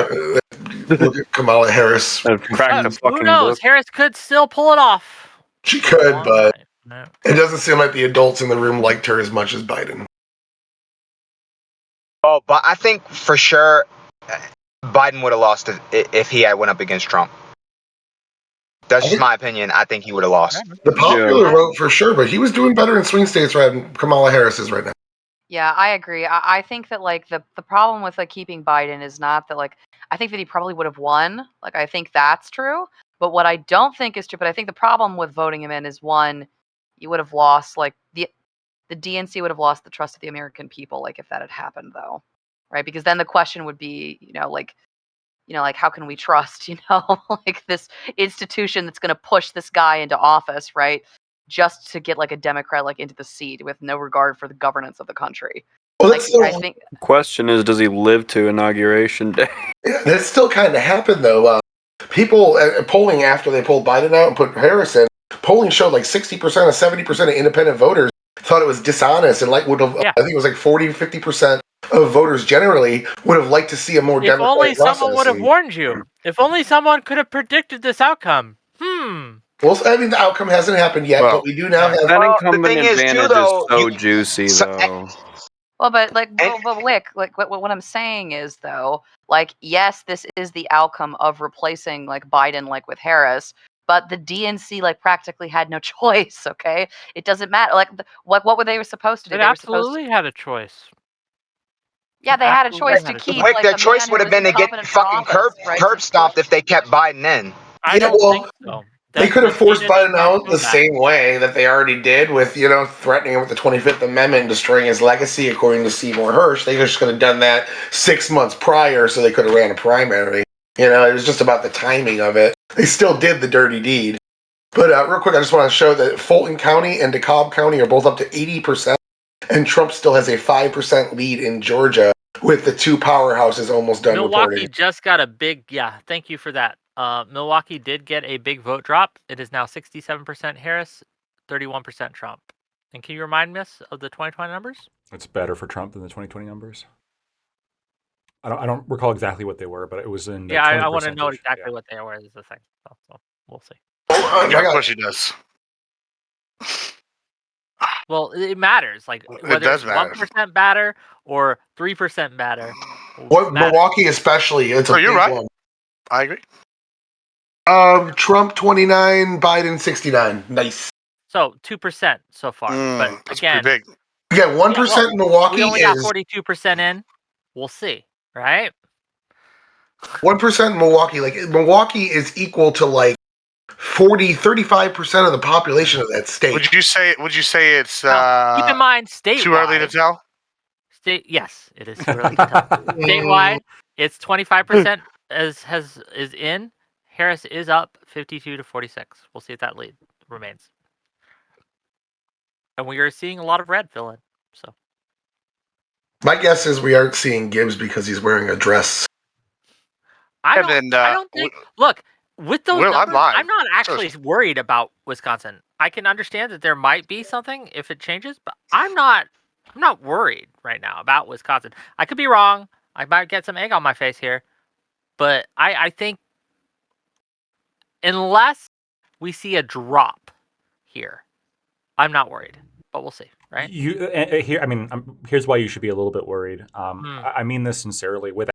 look at Kamala Harris. Who knows? Harris could still pull it off. She could, but it doesn't seem like the adults in the room liked her as much as Biden. Oh, but I think for sure Biden would have lost if he had went up against Trump. That's just my opinion. I think he would have lost. The popular vote for sure, but he was doing better in swing states than Kamala Harris is right now. Yeah, I agree. I think that like the problem with like keeping Biden is not that like I think that he probably would have won. Like I think that's true. But what I don't think is true, but I think the problem with voting him in is one, you would have lost like the DNC would have lost the trust of the American people, like if that had happened though. Right? Because then the question would be, like how can we trust, like this institution that's gonna push this guy into office, right? Just to get like a Democrat like into the seat with no regard for the governance of the country. Well, I think question is, does he live to inauguration day? Yeah, that still kind of happened though. People polling after they pulled Biden out and put Harris in, polling showed like 60% or 70% of independent voters thought it was dishonest, and like would have, I think it was like 40-50% of voters generally would have liked to see a more If democratic only process. someone would have warned you. If only someone could have predicted this outcome. Well, I mean, the outcome hasn't happened yet, but we do now have. That incumbent advantage is so juicy, though. Well, but like, Wick, like what I'm saying is though, like, yes, this is the outcome of replacing like Biden, like with Harris, but the DNC like practically had no choice. Okay, it doesn't matter. Like, what were they supposed to do? They They were absolutely had a choice. Yeah, they had a choice to keep. Rick, like, their a choice man would who have been to was get incompetent for fucking office, right? curb stomped if they kept Biden in. I don't think so. They could have forced Biden out the same way that they already did with, threatening him with the 25th Amendment, destroying his legacy, according to Seymour Hersh. They just could have done that 6 months prior so they could have ran a primary. It was just about the timing of it. They still did the dirty deed. But real quick, I just want to show that Fulton County and DeKalb County are both up to 80%, and Trump still has a 5% lead in Georgia with the two powerhouses almost done Milwaukee reporting. just got a big, thank you for that. Milwaukee did get a big vote drop. It is now 67% Harris, 31% Trump. And can you remind us of the 2020 numbers? It's better for Trump than the 2020 numbers. I don't recall exactly what they were, but it was in the 20%. I want to know exactly what they were. Is the thing. So we'll see. Of course he does. Well, it matters. Like whether does it's matter. 1% better or 3% better. Milwaukee especially, it's a you're big right. one. I agree. Trump 29, Biden 69. Nice. So 2% so far. But That's again, pretty big. Yeah, 1% in Milwaukee we only got is 42% in. We'll see, right? 1% in Milwaukee. Like Milwaukee is equal to like 35% of the population of that state. Would you say it's Keep in mind, statewide. too early to tell? Yes, it is too early to tell. Statewide, it's 25% is in. Harris is up 52 to 46. We'll see if that lead remains. and we are seeing a lot of red fill in. So My guess is we aren't seeing Gibbs because he's wearing a dress. I And don't. then, I don't think. Look, with those Will, I'm numbers, live. I'm not actually worried about Wisconsin. I can understand that there might be something if it changes, but I'm not worried right now about Wisconsin. I could be wrong. I might get some egg on my face here, but I think unless we see a drop here, I'm not worried. But we'll see, right? Here, I mean, here's why you should be a little bit worried. Hmm. I mean this sincerely. With